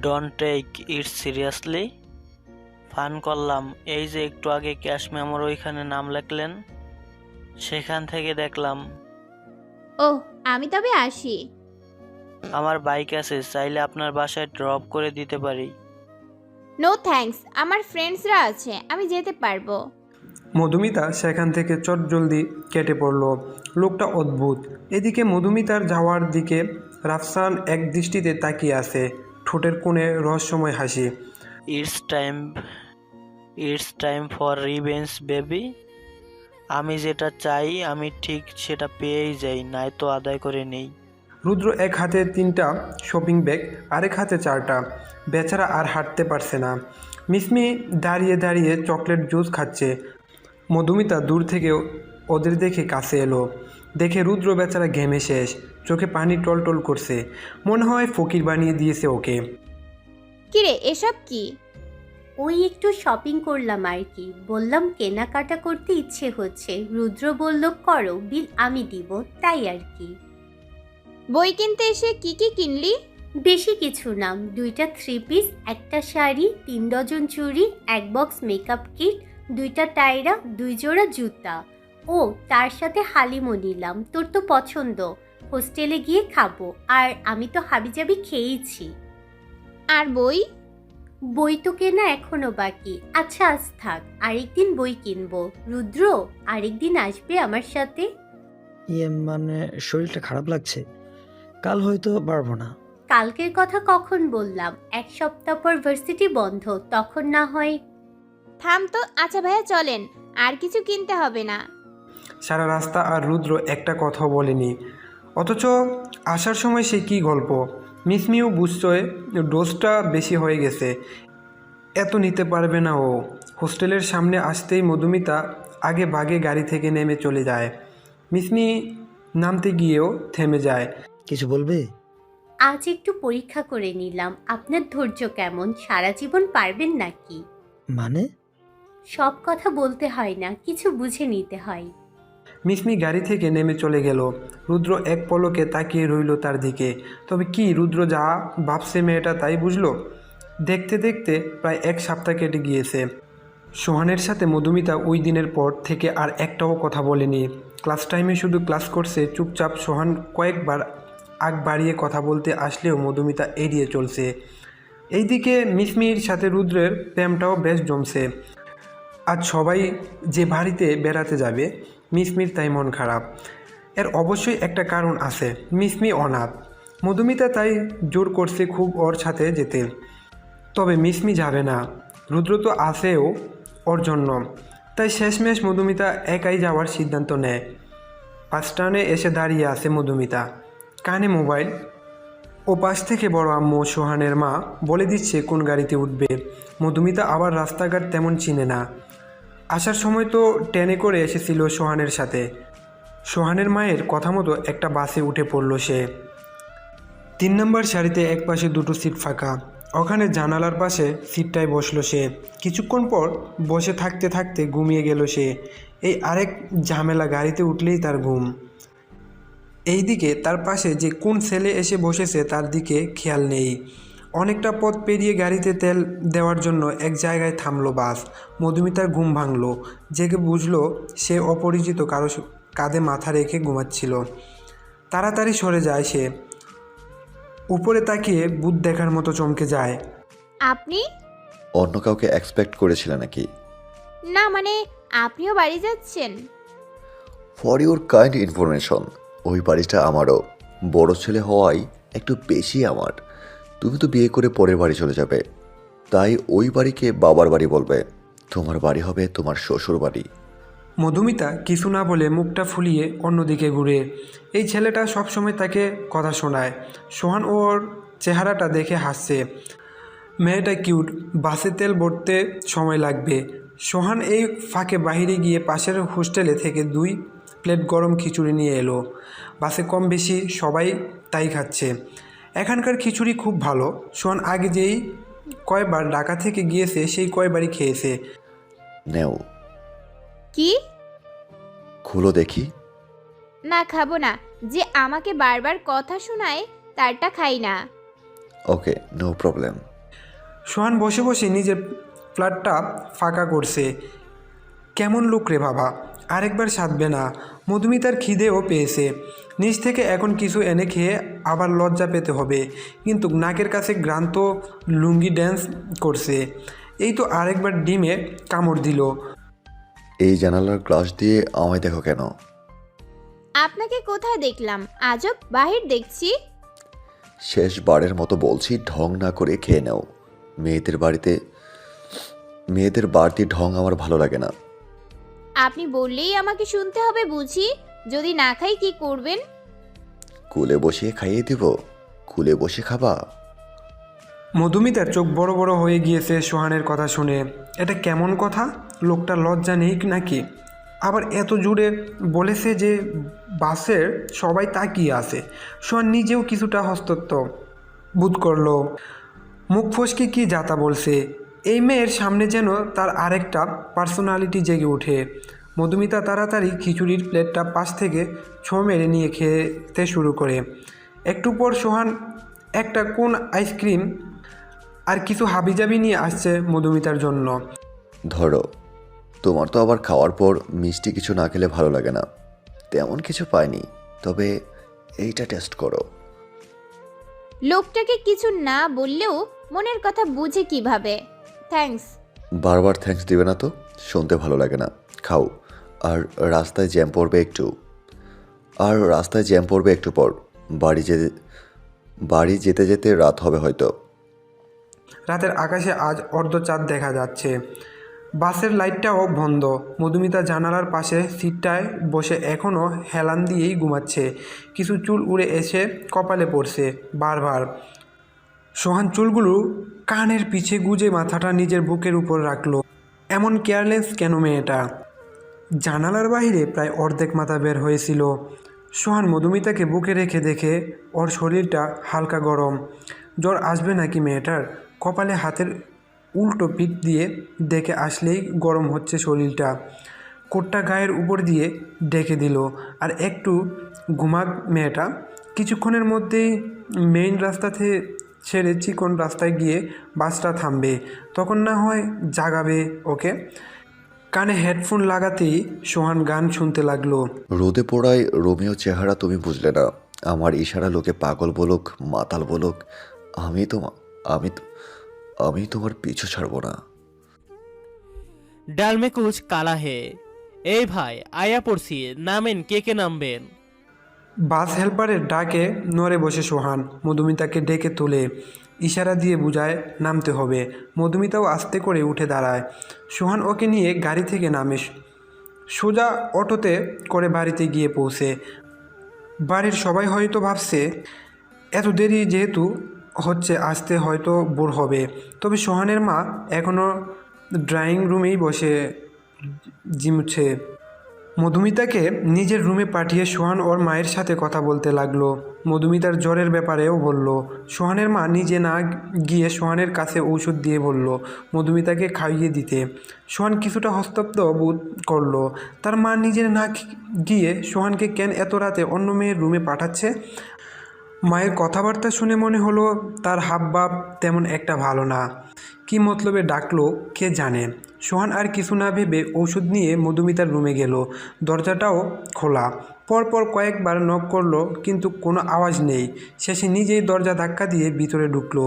Don't take it seriously. Fun করলাম। এই যে একটু আগে ক্যাশ মেমোর ওইখানে নাম লেখলেন, সেখান থেকে দেখলাম। ও, আমি তবে আসি। আমার বাইক আছে, চাইলে আপনার বাসায় ড্রপ করে দিতে পারি। নো থ্যাঙ্কস, আমার ফ্রেন্ডসরা আছে, আমি যেতে পারবো। মধুমিতা সেখান থেকে চটজলদি কেটে পড়ল। লোকটা অদ্ভুত। এদিকে মধুমিতার যাওয়ার দিকে রাফসান এক দৃষ্টিতে তাকিয়ে আছে, ঠোঁটের কোণে রহস্যময় হাসি। It's time for revenge baby. আমি যেটা চাই আমি ঠিক সেটা পেয়েই যাই, নয়তো আদায় করে নেই। রুদ্র এক হাতে 3টা শপিং ব্যাগ, আরেক হাতে 4টা। বেচারা আর হাঁটতে পারছে না। মিসমি দাঁড়িয়ে দাঁড়িয়ে চকলেট জুস খাচ্ছে। মধুমিতা দূর থেকে ওদের দেখে কাছে এলো। দেখে রুদ্র বেচারা ঘেমে শেষ, চোখে পানি টলটল করছে। মনে হয় ফকির বানিয়ে দিয়েছে ওকে। কিরে, এসব কি? ওই একটু শপিং করলাম আর কি। বললাম কেনাকাটা করতে ইচ্ছে হচ্ছে, রুদ্র বলল করো, বিল আমি দিব, তাই আর কি। বই কিনতে এসে কি কি কিনলি? বেশি কিছু না, 2টা 3 পিস, একটা শাড়ি, 3 ডজন চুড়ি, 1 বক্স মেকআপ কিট, 2টা টায়রা, 2 জোড়া জুতা। ও তার সাথে হালিমও নিলাম, তোর তো পছন্দ। হোস্টেলে গিয়ে খাবো, আর আমি তো হাবিজাবি খেয়েইছি। আর বই? বই তো কেনা এখনো বাকি। আচ্ছা আজ থাক, আরেকদিন বই কিনবো। রুদ্র, আরেকদিন আসবে আমার সাথে? মানে শরীরটা খারাপ লাগছে, কাল হয়তো পারবো না। কালকের কথা কখন বললাম? 1 সপ্তাহ পর ভার্সিটি বন্ধ, তখন না হয়। থাম তো। আচ্ছা ভাইয়া চলেন, আর কিছু কিনতে হবে না। সারা রাস্তা আর রুদ্র একটা কথাও বলেনি, অথচ আসার সময় সে কি গল্প। মিসমিও বুঝছে ডোজটা বেশি হয়ে গেছে, এত নিতে পারবে না ও। হোস্টেলের সামনে আসতেই মধুমিতা আগে ভাগে গাড়ি থেকে নেমে চলে যায়। মিসমি নামতে গিয়েও থেমে যায়। কিছু বলবে? আজ একটু পরীক্ষা করে নিলাম, আপনার ধৈর্য কেমন, সারা জীবন পারবেন নাকি? মানে? সব কথা বলতে হয় না, কিছু বুঝে নিতে হয়। মিসমি গাড়ি থেকে নেমে চলে গেল। রুদ্র এক পলকে তাকিয়ে রইল তার দিকে। তবে কি রুদ্র যা ভাবছে মেয়েটা তাই বুঝলো? দেখতে দেখতে প্রায় 1 সপ্তাহ কেটে গিয়েছে। সোহানের সাথে মধুমিতা ওই দিনের পর থেকে আর একটাও কথা বলেনি। ক্লাস টাইমে শুধু ক্লাস করছে চুপচাপ। সোহান কয়েকবার আগ বাড়িয়ে কথা বলতে আসলেও মধুমিতা এড়িয়ে চলছে। এইদিকে মিসমির সাথে রুদ্রের প্রেমটাও বেশ জমছে। আজ সবাই যে বাড়িতে বেড়াতে যাবে, মিসমির তাই মন খারাপ। এর অবশ্যই একটা কারণ আছে, মিসমি অনাথ। মধুমিতা তাই জোর করছে খুব ওর সাথে যেতে। তবে মিসমি যাবে না, রুদ্র তো আছেও ওর জন্য। তাই শেষমেশ মধুমিতা একাই যাওয়ার সিদ্ধান্ত নেয়। বাস স্ট্যান্ডে এসে দাঁড়িয়ে আছে মধুমিতা, কানে মোবাইল। ও পাশ থেকে বড় আম্মু সোহানের মা বলে দিচ্ছে কোন গাড়িতে উঠবে। মধুমিতা আবার রাস্তাঘাট তেমন চিনে না। আসার সময় তো ট্রেনে করে এসেছিল সোহানের সাথে। সোহানের মায়ের কথা মতো একটা বাসে উঠে পড়ল সে। 3 নম্বর সারিতে এক পাশে 2টো সিট ফাঁকা, ওখানে জানালার পাশে সিটটায় বসলো সে। কিছুক্ষণ পর বসে থাকতে থাকতে ঘুমিয়ে গেল সে। এই আরেক ঝামেলা, গাড়িতে উঠলেই তার ঘুম। এইদিকে তার পাশে যে কোন ছেলে এসে বসেছে তার দিকে খেয়াল নেই। অনেকটা পথ পেরিয়ে গাড়িতে তেল দেওয়ার জন্য এক জায়গায় থামলো বাস। মধুমিতার ঘুম ভাঙলো, জেগে বুঝলো সে অপরিচিত কারো কাঁধে মাথা রেখে ঘুমাচ্ছিল। তাড়াতাড়ি সরে যায় সে। উপরে তাকিয়ে ভূত দেখার মতো চমকে যায়। আপনি? অন্য কাউকে এক্সপেক্ট করেছিলে নাকি? না মানে আপনিও বাড়ি যাচ্ছেন? ফর ইউর কাইন্ড ইনফরমেশন, ওই বাড়িটা আমারও। বড় ছেলে হওয়ায় একটু বেশি আমার। তুমি তো বিয়ে করে পরের বাড়ি চলে যাবে। তাই ওই বাড়িকে বাবার বাড়ি বলবে, তোমার বাড়ি হবে তোমার শ্বশুর বাড়ি। মধুমিতা কিছু না বলে মুখটা ফুলিয়ে অন্যদিকে ঘুরে। এই ছেলেটা সবসময় তাকে কথা শোনায়। সোহান ওর চেহারাটা দেখে হাসছে। মেয়েটা কিউট, বাসে তেল ভরতে সময় লাগবে। সোহান এই ফাঁকে বাইরে গিয়ে পাশের হোস্টেলে থেকে 2 প্লেট গরম খিচুড়ি নিয়ে এলো। বাসে কম বেশি সবাই তাই খাচ্ছে। এখানকার খিচুড়ি খুব ভালো। সোহান আগে যেই কয়বার ঢাকা থেকে গিয়েছে সেই কয়বারই খেয়েছে। নেও, কি? খুলো দেখি। না, খাবো না। যে আমাকে বারবার কথা শোনায় তারটা খাই না। ওকে, নো প্রবলেম। সোহান বসে বসে নিজের ফ্ল্যাটটা ফাঁকা করছে। কেমন লোক রে বাবা, আরেকবার সাধবে না। মধুমিতার খিদেও পেয়েছে। নিচ থেকে এখন কিছু এনে খেয়ে আবার লজ্জা পেতে হবে, কিন্তু নাকের কাছে গ্রান্ত লুঙ্গি ড্যান্স করছে। এই তো আরেকবার ডিমে কামড় দিল। এই জানালার গ্লাস দিয়ে আমায় দেখো কেন? আপনাকে কোথায় দেখলাম? আজব, বাহির দেখছি। শেষবারের মতো বলছি, ঢং না করে খেয়ে নাও। মেয়েদের বাড়তি ঢং আমার ভালো লাগে না। আপনি বললেই আমাকে শুনতে হবে বুঝি? যদি না খাই কি করবেন? কুলে বসিয়ে খাইয়ে দিব। কুলে বসে খাবা? মধুমিতার চোখ বড় বড় হয়ে গিয়েছে সোহানের কথা শুনে। এটা কেমন কথা? লোকটা লজ্জা নেই নাকি? আবার এত জোরে বলেছে যে বাসের সবাই তাকিয়ে আছে। সোহান নিজেও কিছুটা হস্তত্ব বোধ করলো। মুখ ফসকে কি যাতা বলছে। এই মেয়ের সামনে যেন তার আরেকটা পার্সোনালিটি জেগে ওঠে। মধুমিতা তাড়াতাড়ি খিচুড়ির প্লেটটা পাশ থেকে ছো মেরে নিয়ে খেতে শুরু করে। একটু পর সোহান একটা কোন আইসক্রিম আর কিছু হাবিজাবি নিয়ে আসছে মধুমিতার জন্য। ধরো, তোমার তো আবার খাওয়ার পর মিষ্টি কিছু না খেলে ভালো লাগে না। তেমন কিছু পাইনি, তবে এইটা টেস্ট করো। লোকটাকে কিছু না বললেও মনের কথা বুঝে কিভাবে? থ্যাঙ্কস। বারবার থ্যাঙ্কস দিবে না তো, শুনতে ভালো লাগে না। খাও। আর রাস্তায় জ্যাম পড়বে একটু পর। বাড়ি যেতে যেতে রাত হবে হয়তো। রাতের আকাশে আজ অর্ধচাঁদ দেখা যাচ্ছে। বাসের লাইটটাও বন্ধ। মধুমিতা জানালার পাশে সিটটায় বসে এখনও হেলান দিয়েই ঘুমাচ্ছে। কিছু চুল উড়ে এসে কপালে পড়ছে বারবার। সোহান চুলগুলো কানের পিছে গুজে মাথাটা নিজের বুকের উপর রাখলো। এমন কেয়ারলেস কেন মেয়েটা? জানালার বাইরে প্রায় অর্ধেক মাথা বের হয়েছিল। সোহান মধুমিতাকে বুকে রেখে দেখে ওর শরীরটা হালকা গরম। জ্বর আসবে নাকি মেয়েটার? কপালে হাতের উল্টো পিঠ দিয়ে দেখে আসলেই গরম হচ্ছে শরীরটা। কোটটা গায়ের উপর দিয়ে ডেকে দিল। আর একটু ঘুমাক মেয়েটা। কিছুক্ষণের মধ্যেই মেইন রাস্তাতে ছেড়ে চিকন রাস্তায় গিয়ে বাসটা থামবে, তখন না হয় জাগাবে ওকে। কানে হেডফোন লাগাতেই সোহান গান শুনতে লাগলো। রোদে পোড়ায় রোমিও চেহারা তুমি বুঝলে না। আমার ইশারা লোকে পাগল বলুক, মাতাল বলুক, আমি তোমার পিছু ছাড়বো না। ডাল মে কুছ কালা হে। এই ভাই, আয়া পড়ছি, নামেন, কে নামবেন? বাস হেল্পারের ডাকে নড়ে বসে সোহান। মধুমিতাকে ডেকে তোলে, ইশারা দিয়ে বুঝায় নামতে হবে। মধুমিতাও আস্তে করে উঠে দাঁড়ায়। সোহান ওকে নিয়ে গাড়ি থেকে নামে। সোজা অটোতে করে বাড়িতে গিয়ে পৌঁছে। বাড়ির সবাই হয়তো ভাবছে এত দেরি যেহেতু হচ্ছে আসতে হয়তো বোর হবে। তবে সোহানের মা এখনও ড্রয়িং রুমেই বসে জিমছে। মধুমিতাকে নিজের রুমে পাঠিয়ে সোহান ওর মায়ের সাথে কথা বলতে লাগলো। মধুমিতার জ্বরের ব্যাপারেও বলল। সোহানের মা নিজে না গিয়ে সোহানের কাছে ঔষধ দিয়ে বলল মধুমিতাকে খাইয়ে দিতে। সোহান কিছুটা হস্তব্দ বোধ করলো। তার মা নিজে না গিয়ে সোহানকে কেন এত রাতে অন্য মেয়ের রুমে পাঠাচ্ছে? মায়ের কথাবার্তা শুনে মনে হলো তার হাবভাব তেমন একটা ভালো না। কি মতলবে ডাকলো কে জানে। সোহান আর কিছু না ভেবে ওষুধ নিয়ে মধুমিতার রুমে গেল। দরজাটাও খোলা। পরপর কয়েকবার নক করলো, কিন্তু কোনো আওয়াজ নেই। শেষে নিজেই দরজা ধাক্কা দিয়ে ভিতরে ঢুকলো।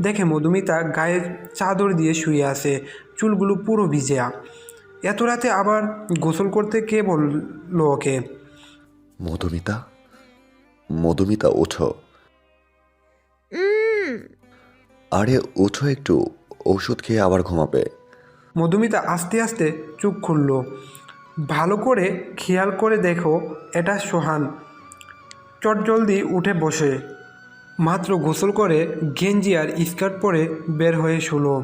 দেখে মধুমিতা গায়ে চাদর দিয়ে শুয়ে আছে, চুলগুলো পুরো ভিজা। এত রাতে আবার গোসল করতে কে বললো ওকে? মধুমিতা ওঠো। আরে ওঠো একটু, ওষুধ খেয়ে আবার ঘুমাবে। মধুমিতা আস্তে আস্তে চোখ খুলল। ভালো করে খেয়াল করে দেখো, এটা সোহান। চটজলদি উঠে বসে মাত্র গোসল করে গেঞ্জি আর স্কার্ট পরে বের হয়ে শুলো।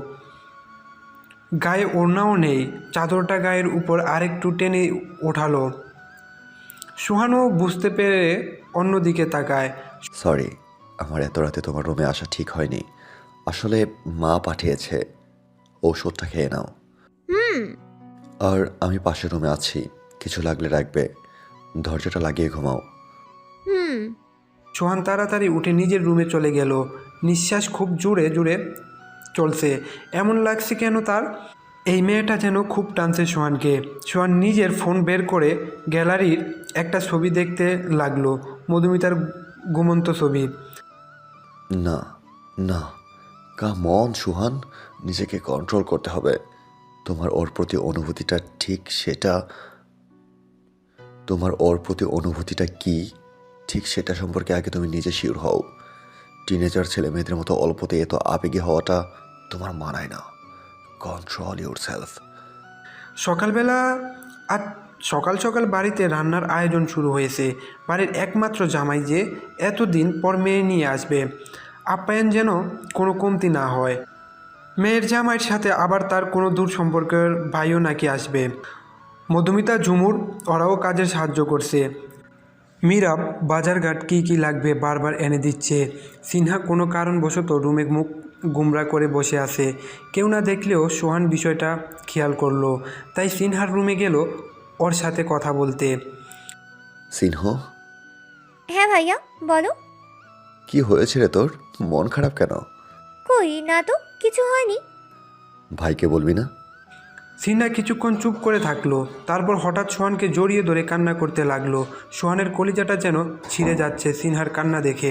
গায়ে ওড়নাও নেই, চাদরটা গায়ের উপর আরেকটু টেনে ওঠালো। সোহানও বুঝতে পেরে অন্যদিকে তাকায়। সরি, আমার এত রাতে তোমার রুমে আসা ঠিক হয়নি। আসলে মা পাঠিয়েছে, ঔষধটা খেয়ে নাও। আর আমি পাশের রুমে আছি, কিছু লাগলে রাখবে। দরজাটা লাগিয়ে ঘুমাও। সোহান তাড়াতাড়ি উঠে নিজের রুমে চলে গেল। নিঃশ্বাস খুব জোরে জোরে চলছে। এমন লাগছে কেন তার? এই মেয়েটা যেন খুব টানছে সোহানকে। সোহান নিজের ফোন বের করে গ্যালারির একটা ছবি দেখতে লাগলো, মধুমিতার ঘুমন্ত ছবি। না না, কাম অন সুহান, নিজেকে কন্ট্রোল করতে হবে। তোমার ওর প্রতি অনুভূতিটা কি ঠিক সেটা সম্পর্কে আগে তুমি নিজে শিওর হও। টিনেজার ছেলে মেয়েদের মতো অল্পতে এত আবেগী হওয়াটা তোমার মানায় না। Control your self. সকালবেলা আর সকাল সকাল বাড়িতে রান্নার আয়োজন শুরু হয়েছে। বাড়ির একমাত্র জামাই যে এতদিন পর মেয়ে নিয়ে আসবে, আপ্যায়ন যেন কোনো কমতি না হয়। মেয়ের জামাইয়ের সাথে আবার তার কোনো দূর সম্পর্কের ভাইও নাকি আসবে। মধুমিতা, ঝুমুর ওরাও কাজে সাহায্য করছে। মীরাব বাজারঘাট কী লাগবে বারবার এনে দিচ্ছে। সিনহা কোনো কারণবশত রুমে মুখ গুমরা করে বসে আছে। কেউ না দেখলেও সোহান বিষয়টা খেয়াল করলো, তাই সিনহার রুমে গেল ওর সাথে কথা বলতে। সিনহ, হ্যাঁ ভাইয়া বলো। কি হয়েছে রে তোর? মন খারাপ কেন? কই না তো, কিছু হয়নি। ভাইকে বলবি না? সিনহা কিছুক্ষণ চুপ করে থাকলো, তারপর হঠাৎ সোহানকে জড়িয়ে ধরে কান্না করতে লাগলো। সোহানের কলিজাটা যেন ছিঁড়ে যাচ্ছে সিনহার কান্না দেখে।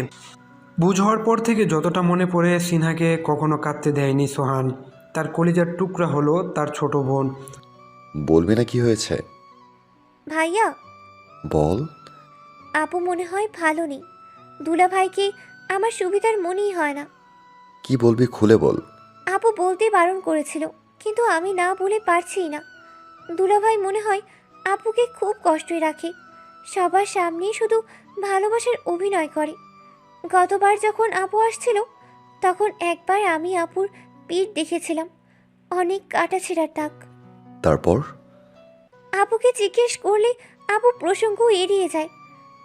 বুঝ হওয়ার পর থেকে যতটা মনে পড়ে, সিনহাকে কখনো কাঁদতে দেয়নি সোহান। তার কলিজার টুকরা হলো তার ছোট বোন। বলবি না কি হয়েছে? ভাইয়া বল। আপু মনে হয় ভালো নেই। দুলা ভাইকে আমার সুবিধার মনেই হয় না। কি বলবি খুলে বল। আপু বলতে বারণ করেছিল, কিন্তু আমি না বলে পারছি না। দুলাভাই মনে হয় আপুকে খুব কষ্টই রাখে, সবার সামনে শুধু ভালোবাসার অভিনয় করে। গতবার যখন আপু আসছিল, তখন একবার আমি আপুর পিঠ দেখেছিলাম, অনেক কাটাছেঁড়ার দাগ। তারপর? আপুকে জিজ্ঞেস করলে আপু প্রসঙ্গ এড়িয়ে যায়।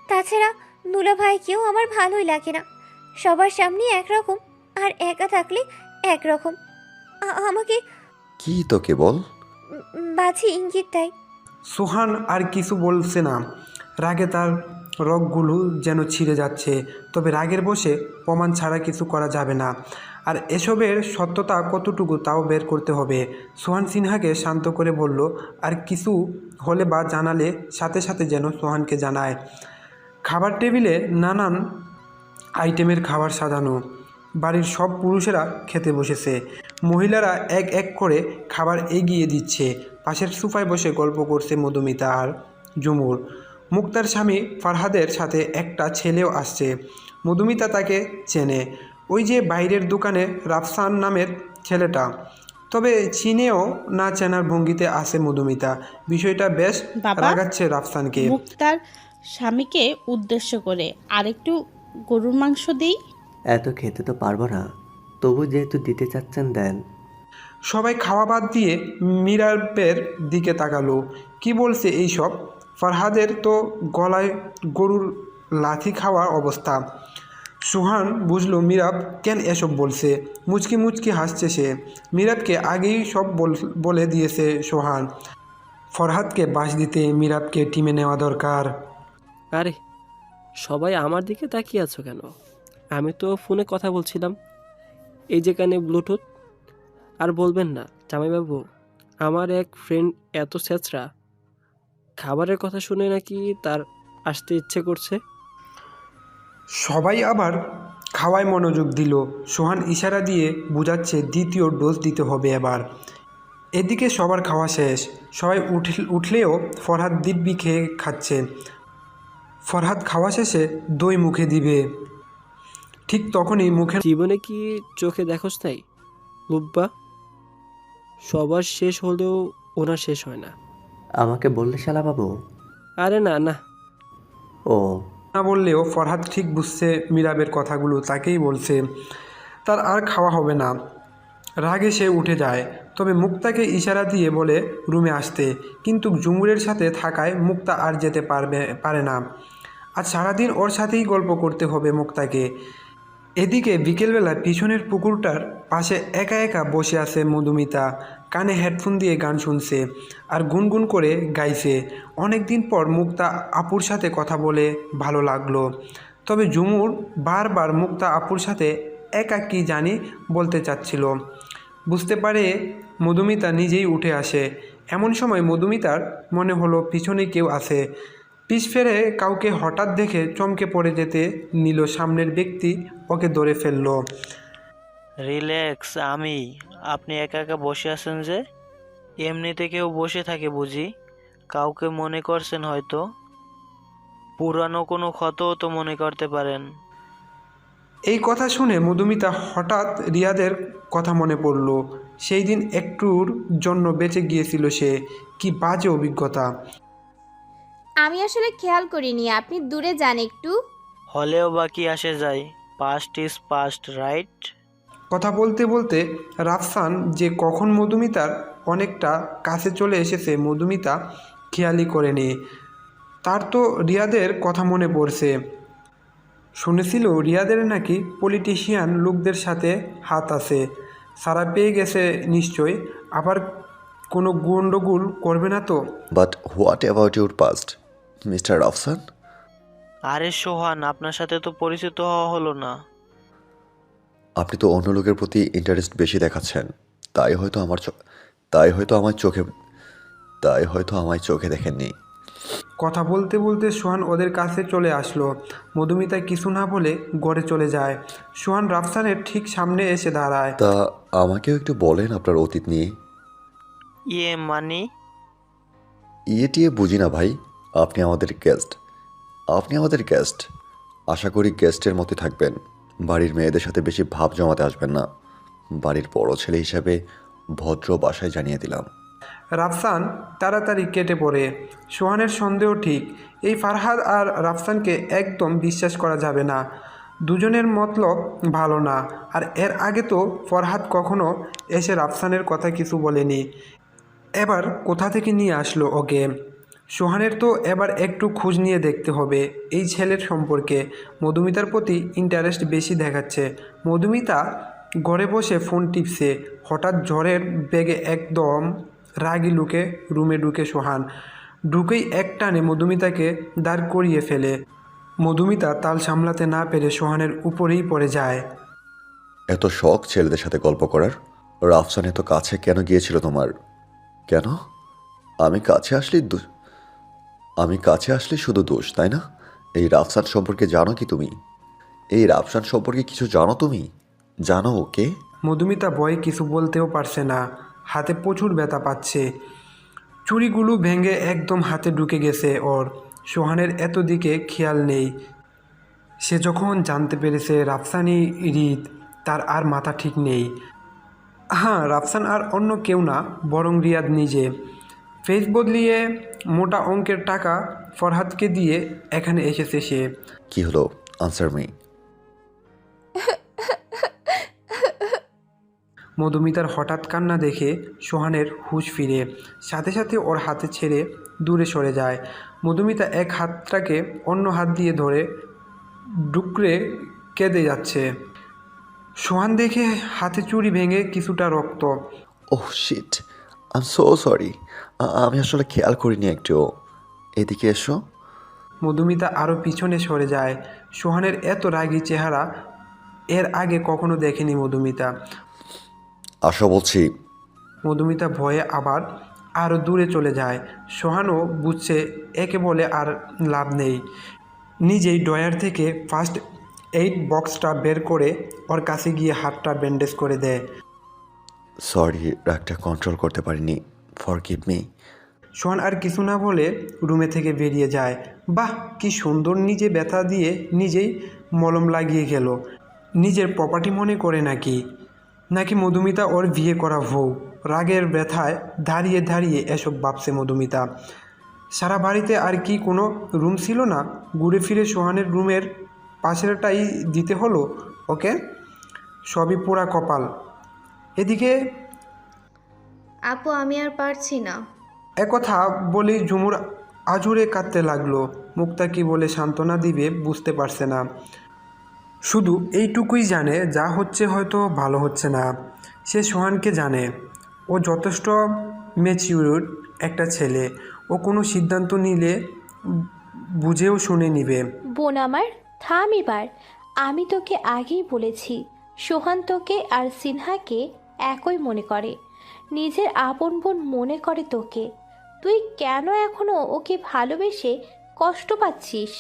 তাছাড়া দুলাভাইকেও আমার ভালোই লাগে না, সবার সামনে একরকম আর একা থাকলে একরকম। আমাকে কি তোকে বল? বাজি ইঙ্গিত দেয়। সোহান আর কিছু বলছে না। রাগে তার রগগুলো যেন ছিঁড়ে যাচ্ছে। তবে রাগের বসে প্রমাণ ছাড়া কিছু করা যাবে না। আর এসবের সত্যতা কতটুকু তাও বের করতে হবে। সোহান সিনহাকে শান্ত করে বলল, আর কিছু হলে বা জানালে সাথে সাথে যেন সোহানকে জানায়। খাবার টেবিলে নানান আইটেমের খাবার সাজানো। বাড়ির সব পুরুষেরা খেতে বসেছে। মহিলারা এক এক করে খাবার এগিয়ে দিচ্ছে। পাশের সোফায় বসে গল্প করছে মধুমিতা আর ঝুমুর। মুক্তার স্বামী ফারহাদের সাথে একটা ছেলেও আসছে। মধুমিতা তাকে চেনে, ওই যে বাইরের দোকানে রাফসান নামের ছেলেটা। তবে চিনেও না চেনার ভঙ্গিতে আছে মধুমিতা। বিষয়টা বেশ রাগাচ্ছে রাফসানকে। মুক্তার স্বামীকে উদ্দেশ্য করে, আরেকটু গরুর মাংস দেই। এত খেতে তো পারবো না, তবু যেহেতু দিতে চাচ্ছেন দেন। সবাই খাওয়া বাদ দিয়ে মীরাবের দিকে তাকালো। কি বলছে এইসব? ফারহাদের তো গলায় গরুর লাথি খাওয়ার অবস্থা। সোহান বুঝলো মীরাব কেন এসব বলছে। মুচকি মুচকি হাসছে সে। মীরাবকে আগেই সব বলে দিয়েছে সোহান। ফরহাদকে বাস দিতে মীরাবকে টিমে নেওয়া দরকার। আরে সবাই আমার দিকে তাকিয়ে আছো কেন? আমি তো ফোনে কথা বলছিলাম, এই যে কানে ব্লুটুথ। আর বলবেন না জামাইবাবু, আমার এক ফ্রেন্ড এত ছেঁচড়া, খাবারের কথা শুনে নাকি তার আসতে ইচ্ছে করছে। সবাই আবার খাওয়ায় মনোযোগ দিল। সোহান ইশারা দিয়ে বোঝাচ্ছে দ্বিতীয় ডোজ দিতে হবে এবার। এদিকে সবার খাওয়া শেষ। সবাই উঠলেও ফরহাদ দিব্যি খেয়ে খাচ্ছে। ফরহাদ খাওয়া শেষে দই মুখে দিবে, ঠিক তখনই মুখে। জীবনে কি চোখে দেখোস নাই লুব্বা? সবার শেষ হলেও ওনার শেষ হয় না। আমাকে বললে শালা বাবু? আরে না না। ও না বললেও ফরহাদ ঠিক বুঝছে মীরাবের কথাগুলো তাকেই বলছে। তার আর খাওয়া হবে না। রাগে সে উঠে যায়, তবে মুক্তাকে ইশারা দিয়ে বলে রুমে আসতে, কিন্তু জুমুরের সাথে থাকায় মুক্তা আর যেতে পারে না। আজ সারাদিন ওর সাথেই গল্প করতে হবে মুক্তাকে। এদিকে বিকেলবেলা পিছনের পুকুরটার পাশে একা একা বসে আছে মধুমিতা, কানে হেডফোন দিয়ে গান শুনছে আর গুনগুন করে গাইছে। অনেক দিন পর মুক্তা আপুর সাথে কথা বলে ভালো লাগলো। তবে ঝুমুর বারবার মুক্তা আপুর সাথে একা কি জানি বলতে চাচ্ছিল। বুঝতে পারে মধুমিতা নিজেই উঠে আসে। এমন সময় মধুমিতার মনে হলো পিছনে কেউ আছে। পিছ ফেরে কাউকে হঠাৎ দেখে চমকে পড়ে যেতে নিল। সামনের ব্যক্তি ওকে ধরে ফেলল। রিল্যাক্স, আপনি একা একা বসে আছেন যে? এমনিতে কেউ বসে থাকে বুঝি? কাউকে মনে করছেন হয়তো, পুরানো কোনো ক্ষতও তো মনে করতে পারেন। এই কথা শুনে মধুমিতা হঠাৎ রিয়াদের কথা মনে পড়ল। সেই দিন একটুর জন্য বেঁচে গিয়েছিল সে। কি বাজে অভিজ্ঞতা। আমি আসলে খেয়াল করিনি, আপনি দূরে যান একটু। হলেও বাকি আসে যায়, পাস্ট ইজ পাস্ট, রাইট? কথা বলতে বলতে রাফসান যে কখন মধুমিতার অনেকটা কাছে চলে এসেছে মধুমিতা খেয়ালই করেনি। তার তো রিয়াদের কথা মনে পড়ছে। শুনেছিল রিয়াদের নাকি পলিটিশিয়ান লোকদের সাথে হাত আছে। সারা পেয়ে গেছে নিশ্চয়, আবার কোনো গন্ডগোল করবে না তো? But what about your past, mister আফসান? আরে সোহান, আপনার সাথে তো পরিচিত হওয়া হলো না। আপনি তো অন্য লোকের প্রতি ইন্টারেস্ট বেশি দেখাচ্ছেন, তাই হয়তো আমায় চোখে দেখেননি। কথা বলতে বলতে সোহান ওদের কাছে চলে আসলো। মধুমিতা কিছু না বলে ঘরে চলে যায়। সোহান রাফসানের ঠিক সামনে এসে দাঁড়ায়। তা আমাকেও একটু বলেন আপনার অতীত নিয়ে। মানে? টিয়ে বুঝি না ভাই। আপনি আমাদের গেস্ট। আশা করি গেস্টের মতো থাকবেন। বাড়ির মেয়েদের সাথে বেশি ভাব জমাতে আসবেন না। বাড়ির বড় ছেলে হিসাবে ভদ্র বাসায় জানিয়ে দিলাম। রাফসান তাড়াতাড়ি কেটে পড়ে। সোহানের সন্দেহ ঠিক। এই ফারহাদ আর রাফসানকে একদম বিশ্বাস করা যাবে না। দুজনের মতলব ভালো না। আর এর আগে তো ফরহাদ কখনো এসে রাফসানের কথা কিছু বলেনি। এবার কোথা থেকে নিয়ে আসলো ওকে? সোহানের তো এবার একটু খোঁজ নিয়ে দেখতে হবে এই ছেলের সম্পর্কে। মধুমিতার প্রতি ইন্টারেস্ট বেশি দেখাচ্ছে। মধুমিতা ঘরে বসে ফোন টিপছে। হঠাৎ ঝড়ের বেগে একদম রাগী লুকে রুমে ঢুকে সোহান। ঢুকেই এক টানে মধুমিতাকে দাঁড় করিয়ে ফেলে। মধুমিতা তাল সামলাতে না পেরে সোহানের উপরেই পড়ে যায়। এত শখ ছেলেদের সাথে গল্প করার? রাফসান এত কাছে কেন গিয়েছিল তোমার? কেন? আমি কাছে আসলে শুধু দোষ, তাই না? এই রাফসান সম্পর্কে জানো কি তুমি? কিছু জানো তুমি? জানো ওকে? মধুমিতা ভয়ে কিছু বলতেও পারছে না। হাতে প্রচুর ব্যথা পাচ্ছে। চুড়িগুলো ভেঙে একদম হাতে ঢুকে গেছে ওর। সোহানের এত দিকে খেয়াল নেই। সে যখন জানতে পেরেছে রাফসানই রিত, তার আর মাথা ঠিক নেই। হ্যাঁ, রাফসান আর অন্য কেউ না, বরং রিয়াদ নিজে। ফেস বদলিয়ে মোটা অঙ্কের টাকা ফরহাদকে দিয়ে এখানে এসেছে সে। কি হলো? Answer me. মধুমিতার হঠাৎ কান্না দেখে সোহানের হুঁশ ফিরে। সাথে সাথে ওর হাতে ছেড়ে দূরে সরে যায়। মধুমিতা এক হাতটাকে অন্য হাত দিয়ে ধরে ডুকরে কেঁদে যাচ্ছে। সোহান দেখে হাতে চুড়ি ভেঙে কিছুটা রক্ত। Oh shit, I am so sorry. আমি আসলে খেয়াল করিনি একটু। এদিকে এসো। মধুমিতা আরও পিছনে সরে যায়। সোহানের এত রাগী চেহারা এর আগে কখনো দেখেনি মধুমিতা। আসো বলছি। মধুমিতা ভয়ে আবার আরও দূরে চলে যায়। সোহানও বুঝছে একে বলে আর লাভ নেই। নিজেই ড্রয়ার থেকে ফার্স্ট এইড বক্সটা বের করে ওর কাছে গিয়ে হাতটা ব্যান্ডেজ করে দেয়। সরি, রাগটা কন্ট্রোল করতে পারিনি, ফরগিভ মি। সোহান আর কিছু না বলে রুমে থেকে বেরিয়ে যায়। বাহ, কি সুন্দর নিজে ব্যথা দিয়ে নিজেই মলম লাগিয়ে গেল। নিজের প্রপার্টি মনে করে নাকি মধুমিতা ওর বিয়ে করা বউ? রাগের ব্যথায় দাঁড়িয়ে দাঁড়িয়ে এসব ভাবছে মধুমিতা। সারা বাড়িতে আর কি কোনো রুম ছিল না? ঘুরে ফিরে সোহানের রুমের পাশেরটাই দিতে হলো ওকে। সবই পোড়া কপাল। এদিকে আপু আমি আর পারছি না। একথা বলেই ঝুমুর আজুড়ে কাঁদতে লাগলো। মুক্তা কি বলে সান্ত্বনা দিবে বুঝতে পারছে না। শুধু এইটুকুই জানে যা হচ্ছে হয়তো ভালো হচ্ছে না। সে সোহানকে জানে, ও যথেষ্ট ম্যাচিউর একটা ছেলে। ও কোনো সিদ্ধান্ত নিলে বুঝেও শুনে নিবে। বোন আমার, থাম এবার। আমি তোকে আগেই বলেছি, সোহান তোকে আর সিনহাকে একই মনে করে, নিজের আপন বোন মনে করে তোকে। তুই কেন এখনো ওকে ভালোবেসে কষ্ট পাচ্ছিস?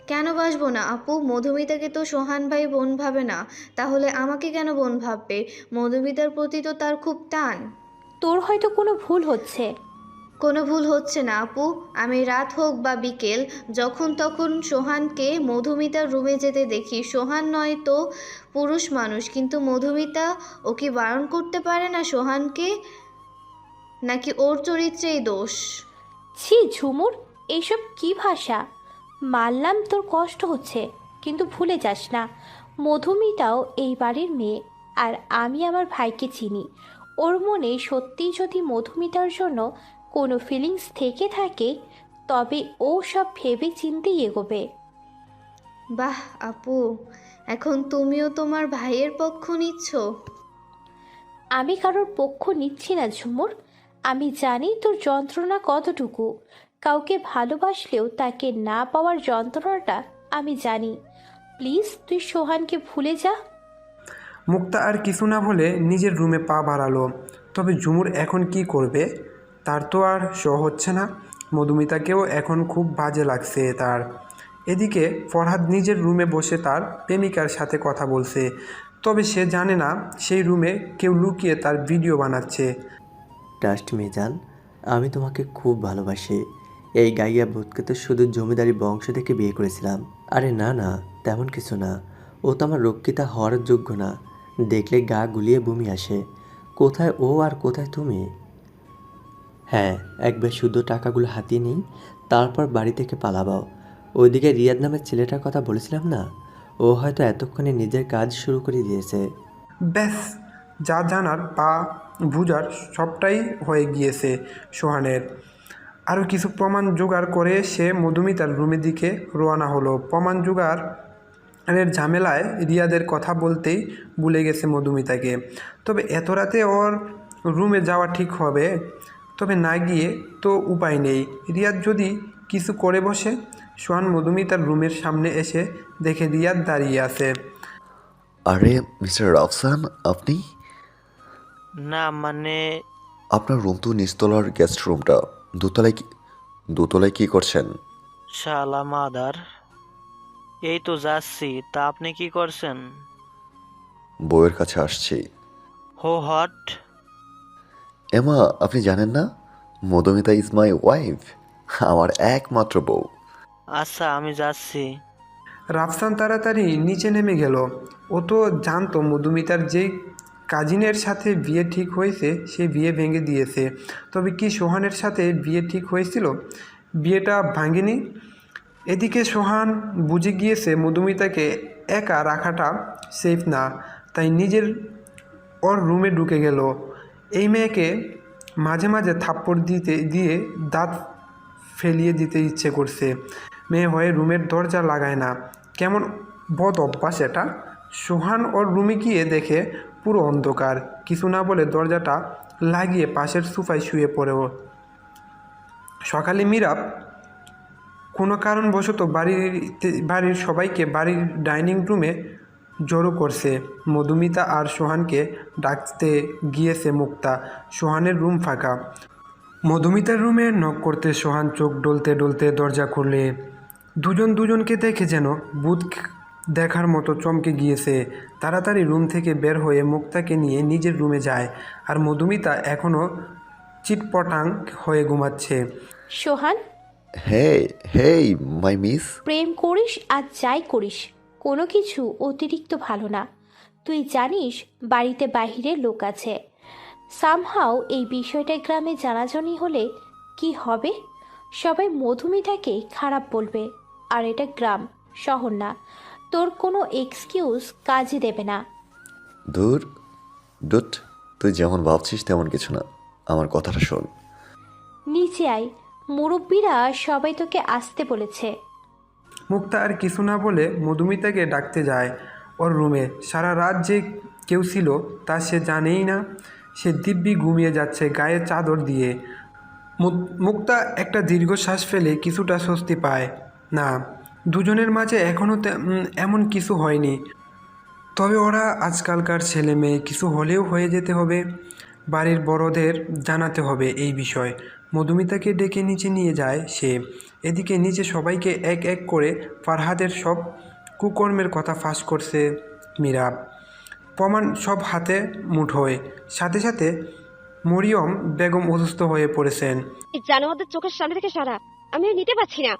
কেন বাসবো না আপু? মধুমিতাকে তো সোহান ভাই বোন ভাবে না, তাহলে আমাকে কেন বোন ভাববে? মধুমিতার প্রতি তো তার খুব টান। তোর হয়তো কোনো ভুল হচ্ছে। কোনো ভুল হচ্ছে না আপু। আমি রাত হোক বা বিকেল যখন তখন সোহানকে মধুমিতার রুমে যেতে দেখি। সোহান নয় তো পুরুষ মানুষ, কিন্তু মধুমিতা ও কি বারণ করতে পারে না সোহানকে? নাকি ওর চরিত্রেই দোষ? ছি ঝুমুর, এইসব কি ভাষা? মানলাম তোর কষ্ট হচ্ছে, কিন্তু ভুলে যাস না মধুমিতাও এই বাড়ির মেয়ে, আর আমি আমার ভাইকে চিনি। ওর মনে সত্যিই যদি মধুমিতার জন্য কোনো ফিলিংস থেকে থাকে, তবে ও সব ভেবে চিন্তেই এগোবে। বাহ আপু, এখন তুমিও তোমার ভাইয়ের পক্ষ নিচ্ছ? আমি কারোর পক্ষ নিচ্ছি না ঝুমুর। আমি জানি তোর যন্ত্রণা কতটুকু। কাউকে ভালোবাসলেও তাকে না পাওয়ার যন্ত্রণাটা আমি জানি। প্লিজ তুই সোহানকে ভুলে যা। মুক্তা আর কিছু না বলে নিজের রুমে পা বাড়ালো। তবে ঝুমুর এখন কি করবে? তার তো আর হচ্ছে না। মধুমিতাকেও এখন খুব বাজে লাগছে তার। এদিকে ফরহাদ নিজের রুমে বসে তার প্রেমিকার সাথে কথা বলছে। তবে সে জানে না সেই রুমে কেউ লুকিয়ে তার ভিডিও বানাচ্ছে। ট্রাস্ট মি জান, আমি তোমাকে খুব ভালোবাসি। এই গাইয়া ভূতকে তো শুধু জমিদারি বংশ থেকে বিয়ে করেছিলাম। আরে না না, তেমন কিছু না। ও তো আমার রক্ষিতা হওয়ার যোগ্য না। দেখলে গা গুলিয়ে বমি আসে। কোথায় ও আর কোথায় তুমি? হ্যাঁ, একবার শুধু টাকাগুলো হাতিয়ে নিই, তারপর বাড়ি থেকে পালাবাও। ওইদিকে রিয়াদ নামের ছেলেটার কথা বলেছিলাম না, ও হয়তো এতক্ষণে নিজের কাজ শুরু করে দিয়েছে। ব্যাস, যা জানার বা বুঝার সবটাই হয়ে গিয়েছে সোহানের। আরও কিছু প্রমাণ জোগাড় করে সে মধুমিতার রুমের দিকে রওনা হলো। প্রমাণ জোগাড়ের ঝামেলায় রিয়াদের কথা বলতেই ভুলে গেছে মধুমিতাকে। তবে এত রাতে ওর রুমে যাওয়া ঠিক হবে? তবে না গিয়ে তো উপায় নেই। রিয়াদ যদি কিছু করে বসে। সোহান মধুমিতার রুমের সামনে এসে দেখে রিয়াদ দাঁড়িয়ে আছে। আরে মিস্টার রাফসান, আপনি? না মানে আপনার রুম তো নিচতলার গেস্ট রুমটা। দোতলায় কি করছেন? শালা মাদার, এই তো যাচ্ছি। তা আপনি কি করছেন? বউয়ের কাছে আসছি। হো হট? এমা, আপনি জানেন না মধুমিতা ইজ মাই ওয়াইফ, আমার একমাত্র বউ। আচ্ছা আমি যাচ্ছি। রাফসান তাড়াতাড়ি নিচে নেমে গেল। ও তো জানতো মধুমিতার যেই কাজিনের সাথে বিয়ে ঠিক হয়েছে সে বিয়ে ভেঙে দিয়েছে। তবে কি সোহানের সাথে বিয়ে ঠিক হয়েছিল? বিয়েটা ভাঙেনি। এদিকে সোহান বুঝে গিয়েছে মধুমিতাকে একা রাখাটা সেফ না, তাই নিজের ওর রুমে ঢুকে গেল। এই মেয়েকে মাঝে মাঝে থাপ্পড় দিয়ে দাঁত ফেলিয়ে দিতে ইচ্ছে করছে। মেয়ে হয়ে রুমের দরজা লাগায় না, কেমন বদ অভ্যাস এটা। সোহান ওর রুমে গিয়ে দেখে পুরো অন্ধকার। কিছু না বলে দরজাটা লাগিয়ে পাশের সোফায় শুয়ে পড়েও। সকালে মিরাব কোনো কারণবশত বাড়ির সবাইকে বাড়ির ডাইনিং রুমে জড়ো করছে। মধুমিতা আর সোহানকে ডাকতে গিয়েছে মুক্তা। সোহানের রুম ফাঁকা। মধুমিতার রুমে নক করতে সোহান চোখ ডলতে ডলতে দরজা খুলে দুজনকে দেখে যেন ভূত দেখার মতো চমকে গিয়েছে। তাড়াতাড়ি রুম থেকে বের হয়ে মুক্তাকে নিয়ে নিজের রুমে যায়। আর মধুমিতা এখনও চিটপটাং হয়ে ঘুমাচ্ছে। সোহান, হেই মাই মিস। প্রেম করিস আর যাই করিস, কোনো কিছু অতিরিক্ত ভালো না। তুই জানিস বাড়িতে বাহিরে লোক আছে, সামহাও এই বিষয়টা গ্রামে জানাজানি হলে কি হবে? সবাই মধুমিতাকে খারাপ বলবে। আর এটা গ্রাম, শহর না। তোর কোনো এক্সকিউজ কাজে দেবে না। দূর ডুট, তুই যেমন ভাবছিস তেমন কিছু না, আমার কথাটা শোন। নিচে আয়, মুরব্বীরা সবাই তোকে আসতে বলেছে। মুক্তা আর কিছু না বলে মধুমিতাকে ডাকতে যায় ওর রুমে। সারা রাত যে কেউ ছিল তা সে জানেই না। সে দিব্যি ঘুমিয়ে যাচ্ছে গায়ে চাদর দিয়ে। মুক্তা একটা দীর্ঘশ্বাস ফেলে কিছুটা স্বস্তি পায়। না, দুজনের মাঝে এখনও এমন কিছু হয়নি। তবে ওরা আজকালকার ছেলে মেয়ে, কিছু হলেও হয়ে যেতে হবে। বাড়ির বড়দের জানাতে হবে এই বিষয়। মধুমিতাকে ডেকে নিচে নিয়ে যায় সে। এদিকে নিচে সবাইকে এক এক করে ফারহাদের সব কুকর্মের কথা ফাঁস করছে মীরা। প্রমাণ সব হাতে মুঠোয়। সাথে সাথে মরিয়ম বেগম অসুস্থ হয়ে পড়েছেন। জানোয়ারদের চোখের সামনে থেকে সারা আমি আর নিতে পারছি না।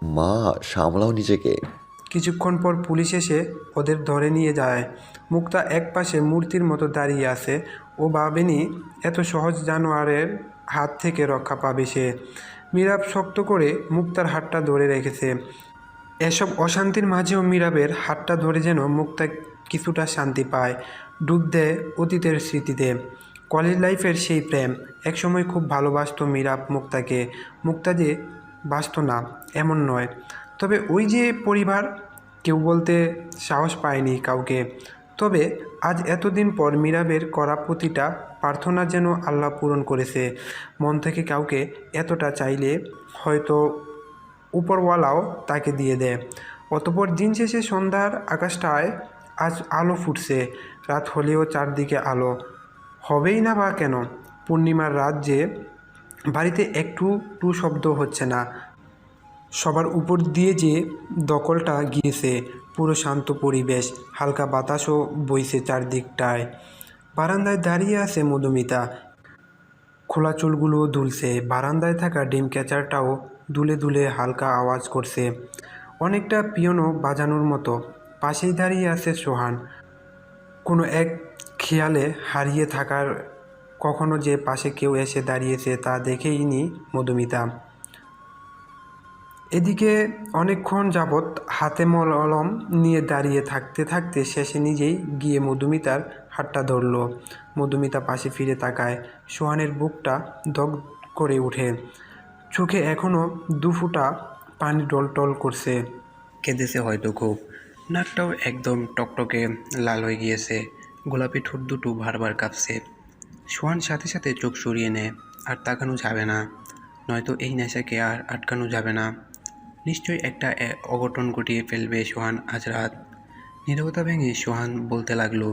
মা, সামলাও নিজেকে। কিছুক্ষণ পর পুলিশ এসে ওদের ধরে নিয়ে যায়। মুক্তা একপাশে মূর্তির মতো দাঁড়িয়ে আছে। ও ভাবেনি এত সহজ জানোয়ারের হাত থেকে রক্ষা পাবে সে। মীরাব শক্ত করে মুক্তার হাতটা ধরে রেখেছে। এসব অশান্তির মাঝেও মীরাবের হাতটা ধরে যেন মুক্তা কিছুটা শান্তি পায়, ডুব দেয় অতীতের স্মৃতিতে। কলেজ লাইফের সেই প্রেম। একসময় খুব ভালোবাসতো মীরাব মুক্তাকে। মুক্তা যে বাসত না এমন নয়, তবে ওই যে পরিবার, কেউ বলতে সাহস পায়নি কাউকে। তবে আজ এতদিন পর মীরাবের করা প্রতিটা প্রার্থনা যেন আল্লাহ পূরণ করেছে। মন থেকে কাউকে এতটা চাইলে হয়তো উপরওয়ালাও তাকে দিয়ে দেয়। অতপর দিন শেষে সন্ধ্যার আকাশটায় আজ আলো ফুটছে। রাত হলেও চারদিকে আলো হবেই না বা কেন? পূর্ণিমার রাত যে, বাড়িতে একটু টু শব্দ হচ্ছে না। সবার উপর দিয়ে যে দখলটা গিয়েছে, পুরো শান্ত পরিবেশ। হালকা বাতাসও বইছে চারদিকটায়। বারান্দায় দাঁড়িয়ে আছে মধুমিতা। খোলা চুলগুলো দুলছে। বারান্দায় থাকা ডিম ক্যাচারটাও দুলে দুলে হালকা আওয়াজ করছে, অনেকটা পিয়ানো বাজানোর মতো। পাশেই দাঁড়িয়ে আছে সোহান, কোনো এক খেয়ালে হারিয়ে থাকার। কখনো যে পাশে কেউ এসে দাঁড়িয়েছে তা দেখেই নি মধুমিতা। এদিকে অনেকক্ষণ যাবৎ হাতে মলম নিয়ে দাঁড়িয়ে থাকতে থাকতে শেষে নিজেই গিয়ে মধুমিতার হাতটা ধরল। মধুমিতা পাশে ফিরে তাকায়। সোহানের বুকটা দগ করে ওঠে। চোখে এখনও দুফোঁটা পানি টলটল করছে। কেঁদেছে হয়তো খুব। নাকটাও একদম টকটকে লাল হয়ে গিয়েছে। গোলাপি ঠোঁট দুটো বারবার কাঁপছে। সোহান সাথে সাথে চোখ সরিয়ে নেয়। আর তাকানো যাবে না, নয়তো এই নেশাকে আর আটকানো যাবে না। নিশ্চয়ই একটা অঘটন ঘটিয়ে ফেলবে সোহান আজ রাত। নীরবতা ভেঙে সোহান বলতে লাগলো,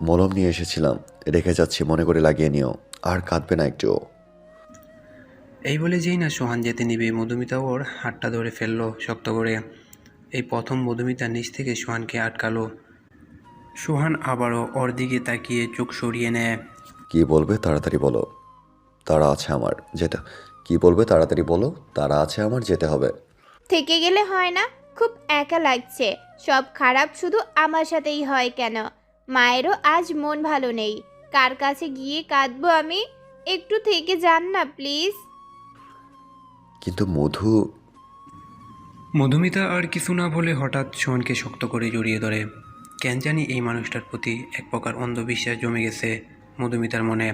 মলম নিয়ে এসেছিলাম, রেখে যাচ্ছি, মনে করে লাগিয়ে নিও, আর কাঁদবে না একটু। এই বলে যেই না সোহান যেতে নিবে, মধুমিতা ওর হাতটা ধরে ফেললো শক্ত করে। এই প্রথম মধুমিতা নিচ থেকে সোহানকে আটকালো। সোহান আবারও ওর দিকে তাকিয়ে চোখ সরিয়ে নেয়। কি বলবে তাড়াতাড়ি বলো, তারা আছে আমার যেতে। কি বলবে তাড়াতাড়ি বলো, তারা আছে আমার, যেতে হবে। থেকে গেলে হয় না? খুব একা লাগছে। সব খারাপ শুধু আমার সাথেই হয় কেন? মায়েরও আজ মন ভালো নেই। কার কাছে গিয়ে কাঁদবো আমি? একটু থেকে যান না প্লিজ। কিন্তু মধুমিতা আর কিছু না বলে হঠাৎ সোহানকে শক্ত করে জড়িয়ে ধরে। কেন জানি এই মানুষটার প্রতি এক প্রকার অন্ধবিশ্বাস জমে গেছে মধুমিতার মনে।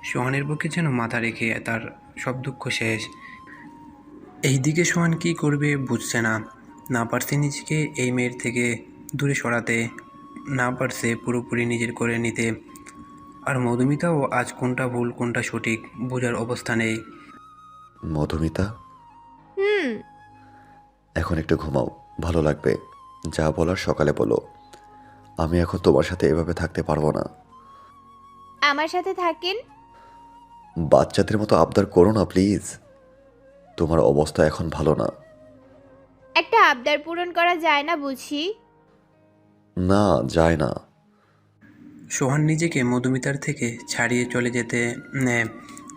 সোহানের বুকে যেন মাথা রেখে তার সব দুঃখ শেষ। এইদিকে সোহান কি করবে বুঝছে না। না পারছে নিজেকে এই মেয়ের থেকে দূরে সরাতে, না পারছে পুরোপুরি নিজের করে নিতে। আর মধুমিতাও আজ কোনটা ভুল কোনটা সঠিক বোঝার অবস্থা নেই। মধুমিতা, এখন একটু ঘুমাও, ভালো লাগবে। যা বলার সকালে বলো। আমি এখন তোমার সাথে এভাবে থাকতে পারবো না। আমার সাথে থাকেন। বাচ্চাদের মতো আবদার করো না প্লিজ। তোমার অবস্থা এখন ভালো না। একটা আবদার পূরণ করা যায় না বুঝি? না, যায় না। সোহান নিজেকে মধুমিতার থেকে ছাড়িয়ে চলে যেতে নেয়।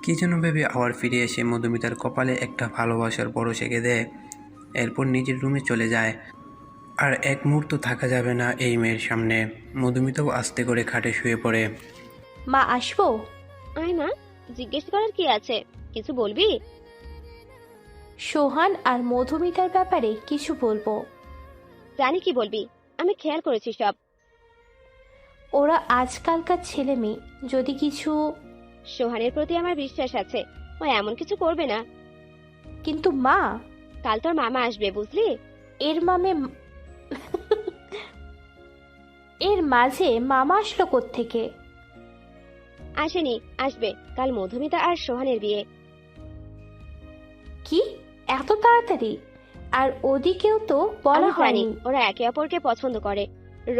কী যেন ভেবে আবার ফিরে এসে মধুমিতার কপালে একটা ভালোবাসার পরশ এঁকে দেয়। এরপর নিজের রুমে চলে যায়। আর এক মুহূর্ত থাকা যাবে না এই মেয়ের সামনে। মধুমিতাও আস্তে করে খাটে শুয়ে পড়ে। মা আসবো? আয় মা, জিজ্ঞেস করার কি আছে, কিছু বলবি? সোহান আর মধুমিতার ব্যাপারে কিছু বলবো। জানি কি বলবি, আমি খেয়াল করেছি সব। ওরা আজকালকার ছেলে মেয়ে, যদি কিছু... সোহানের প্রতি আমার বিশ্বাস আছে, ও এমন কিছু করবে না। কিন্তু মা, কাল তোর মামা আসবে বুঝলি? এর মাঝে মামা আসলো কোত্থেকে? আসেনি, আসবে। কাল মধুমিতা আর সোহানের বিয়ে। কি এত তাড়াতাড়ি? আর ওদিকেও তো বলা হয়নি। ওরা একে অপরকে পছন্দ করে।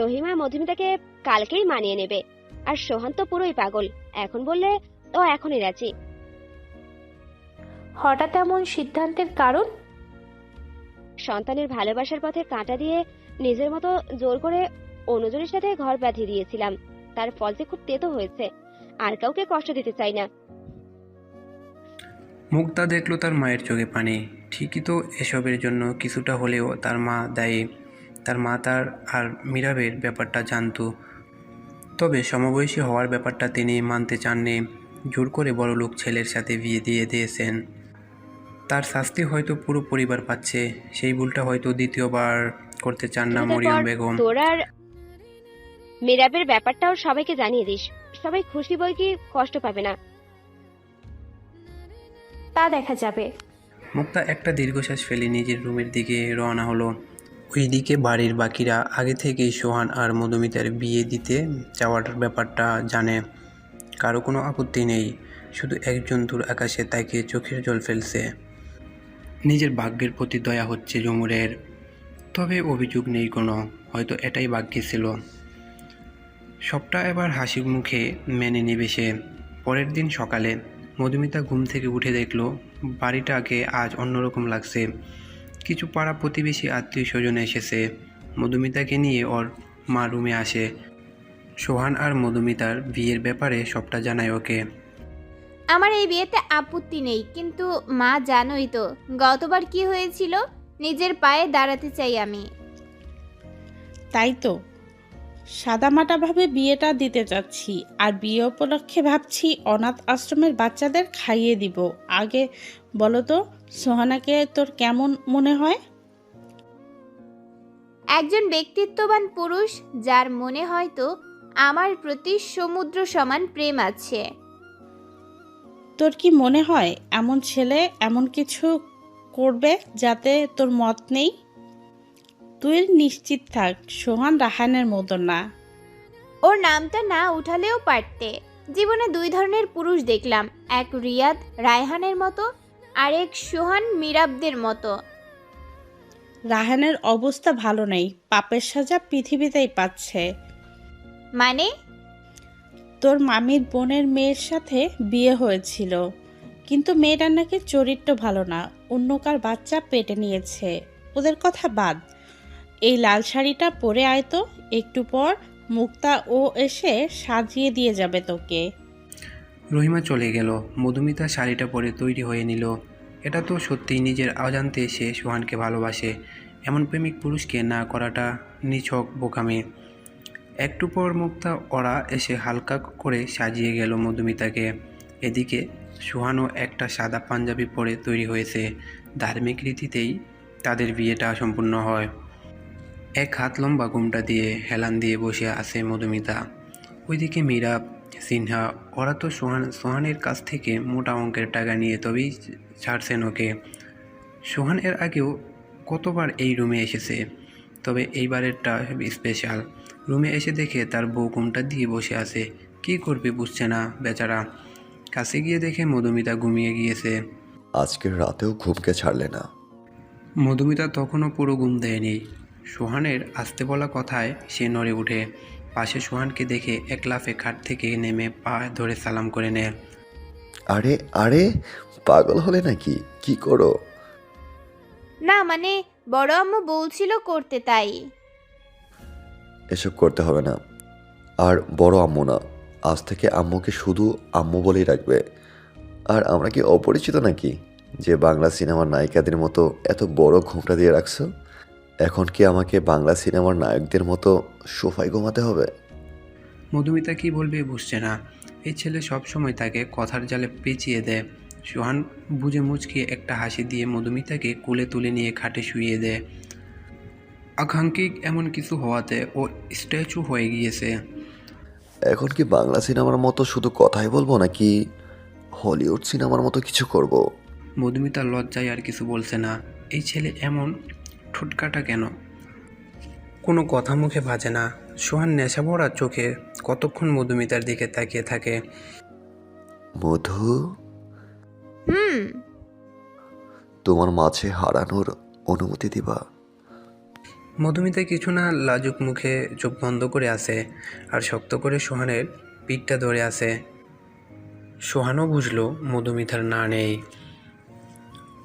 রহিমা মধুমিতাকে কালকেই মানিয়ে নেবে। আর সোহান তো পুরোই পাগল, এখন বললে ও এখনই রাজি। হঠাৎ এমন সিদ্ধান্তের কারণ? সন্তানের ভালোবাসার পথে কাঁটা দিয়ে নিজের মতো জোর করে অন্যজনের সাথে ঘর বাঁধিয়ে দিয়েছিলাম। তার ফল যে খুব তেতো হয়েছে। আর কাউকে কষ্ট দিতে চাই না। মুক্তা দেখলো তার মায়ের চোখে পানি। ঠিকই তো, এসবের জন্য কিছুটা হলেও তার মা দায়ী। তার মা তার আর মীরাবের ব্যাপারটা জানতো, তবে সমবয়সী হওয়ার ব্যাপারটা তিনি মানতে চাননি। জোর করে বড়লোক ছেলের সাথে বিয়ে দিয়ে দিয়েছেন। তার শাস্তি হয়তো পুরো পরিবার পাচ্ছে। সেই ভুলটা হয়তো দ্বিতীয়বার করতে চান না মরিয়ম বেগম। তোর আর মীরাবের ব্যাপারটাও সবাইকে জানিয়ে দিস। সবাই খুশি বই কি কষ্ট পাবে না। তা দেখা যাবে। মুক্তা একটা দীর্ঘশ্বাস ফেলে নিজের রুমের দিকে রওনা হলো। ওইদিকে বাড়ির বাকিরা আগে থেকেই সোহান আর মধুমিতার বিয়ে দিতে চাওয়ার ব্যাপারটা জানে। কারো কোনো আপত্তি নেই, শুধু একজন দূর আকাশে তাকে চোখের জল ফেলছে। নিজের ভাগ্যের প্রতি দয়া হচ্ছে ঝুমুরের, তবে অভিযোগ নেই কোনো। হয়তো এটাই ভাগ্যে ছিল। সবটা এবার হাসি মুখে মেনে নেবে সে। পরের দিন সকালে মধুমিতা ঘুম থেকে উঠে দেখলো বাড়িটাকে আজ অন্যরকম লাগছে। কিছু পাড়া প্রতিবেশী আত্মীয় স্বজন এসেছে। মধুমিতাকে নিয়ে ওর মা রুমে আসে। সোহান আর মধুমিতার বিয়ের ব্যাপারে সবটা জানায় ওকে। আমার এই বিয়েতে আপত্তি নেই, কিন্তু মা জানোই তো গতবার কি হয়েছিল। নিজের পায়ে দাঁড়াতে চাই আমি। তাই তো সাদামাটাভাবে বিয়েটা দিতে চাচ্ছি। আর বিয়ে উপলক্ষে ভাবছি অনাথ আশ্রমের বাচ্চাদের খাইয়ে দিব। আগে বলো তো, সোহানাকে তোর কেমন মনে হয়? একজন ব্যক্তিত্ববান পুরুষ, যার মনে হয়তো আমার প্রতি সমুদ্র সমান প্রেম আছে। তোর কি মনে হয় এমন ছেলে এমন কিছু করবে যাতে তোর মত নেই? তুই নিশ্চিত থাক, সোহান রাহানের মতো না। ওর নামটা না উঠালেও পারতে। জীবনে দুই ধরনের পুরুষ দেখলাম, এক রিয়াদ রায়হানের মতো, আর এক সোহান মীরাবদের মতো। রাহানের অবস্থা ভালো নেই, পাপের সাজা পৃথিবীতেই পাচ্ছে। মানে? তোর মামির বোনের মেয়ের সাথে বিয়ে হয়েছিল, কিন্তু মেয়েটার নাকি চরিত্র ভালো না, অন্য কার বাচ্চা পেটে নিয়েছে। ওদের কথা বাদ, এই লাল শাড়িটা পরে আয় তো, একটু পর মুক্তা ও এসে সাজিয়ে দিয়ে যাবে তোকে। রহিমা চলে গেল। মধুমিতা শাড়িটা পরে তৈরি হয়ে নিল। এটা তো সত্যিই নিজের অজান্তে সে সোহানকে ভালোবাসে। এমন প্রেমিক পুরুষকে না করাটা নিছক বোকামি। একটু পর মুক্তা ওরা এসে হালকা করে সাজিয়ে গেল মধুমিতাকে। এদিকে সোহানও একটা সাদা পাঞ্জাবি পরে তৈরি হয়েছে। ধার্মিক রীতিতেই তাদের বিয়েটা সম্পূর্ণ হয়। এক হাত লম্বা ঘুমটা দিয়ে হেলান দিয়ে বসে আছে মধুমিতা। ওইদিকে মীরা, সিনহা ওরা তো সোহানের কাছ থেকে মোটা অঙ্কের টাকা নিয়ে তবেই ছাড়ছেন ওকে। সোহান এর আগেও কতবার এই রুমে এসেছে, তবে এইবারেরটা স্পেশাল। রুমে এসে দেখে তার বউ ঘুমটা দিয়ে বসে আছে। কি করবে বুঝছে না বেচারা। কাছে গিয়ে দেখে মধুমিতা ঘুমিয়ে গিয়েছে। আজকের রাতেও ঘুমকে ছাড়লে না। মধুমিতা তখনও পুরো ঘুম দেয়নি। সোহানের আসতে বলা কথায় সে নড়ে উঠে। পাশে সোহানকে দেখে এক লাফে খাট থেকে নেমে পা ধরে সালাম করে নেয়। আরে আরে, পাগল হলে নাকি? কি করো? না মানে বড় আম্মু বলছিল করতে, তাই। এসব করতে হবে না। আর বড় আম্মু না, আজ থেকে আম্মুকে শুধু আম্মু বলেই রাখবে। আর আমরা কি অপরিচিত নাকি যে বাংলা সিনেমার নায়িকাদের মতো এত বড় ঘোমটা দিয়ে রাখছো? এখন কি আমাকে বাংলা সিনেমার নায়কদের মতো সোফায় ঘুমাতে হবে? মধুমিতা কি বলবে বুঝছে না। এই ছেলে সবসময় তাকে কথার জালে পেঁচিয়ে দেয়। সোহান বুঝে মুচকে একটা হাসি দিয়ে মধুমিতাকে কোলে তুলে নিয়ে খাটে শুইয়ে দেয়। আকাঙ্ক্ষিক এমন কিছু হওয়াতে ও স্ট্যাচু হয়ে গিয়েছে। এখন কি বাংলা সিনেমার মতো শুধু কথাই বলবো নাকি হলিউড সিনেমার মতো কিছু করব? মধুমিতার লজ্জায় আর কিছু বলছে না। এই ছেলে এমন ঠোঁটকাটা কেন? কোনো কথা মুখে ভাজে না। সোহান নেশা ভরা চোখে কতক্ষণ মধুমিতার দিকে তাকিয়ে থাকে। মধু, হুম। তোমার মাঝে হারানোর অনুমতি দিবা? মধুমিতা কিছু না লাজুক মুখে চোখ বন্ধ করে আছে আর শক্ত করে সোহানের পিঠটা ধরে আছে। সোহানও বুঝলো মধুমিতার না নেই।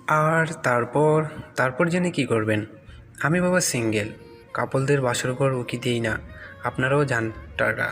আর তারপর জেনে কি করবেন? আমি বাবা সিঙ্গেল, কাপলদের বাসর ঘর উকি দিই না। আপনারাও যান, টাটা।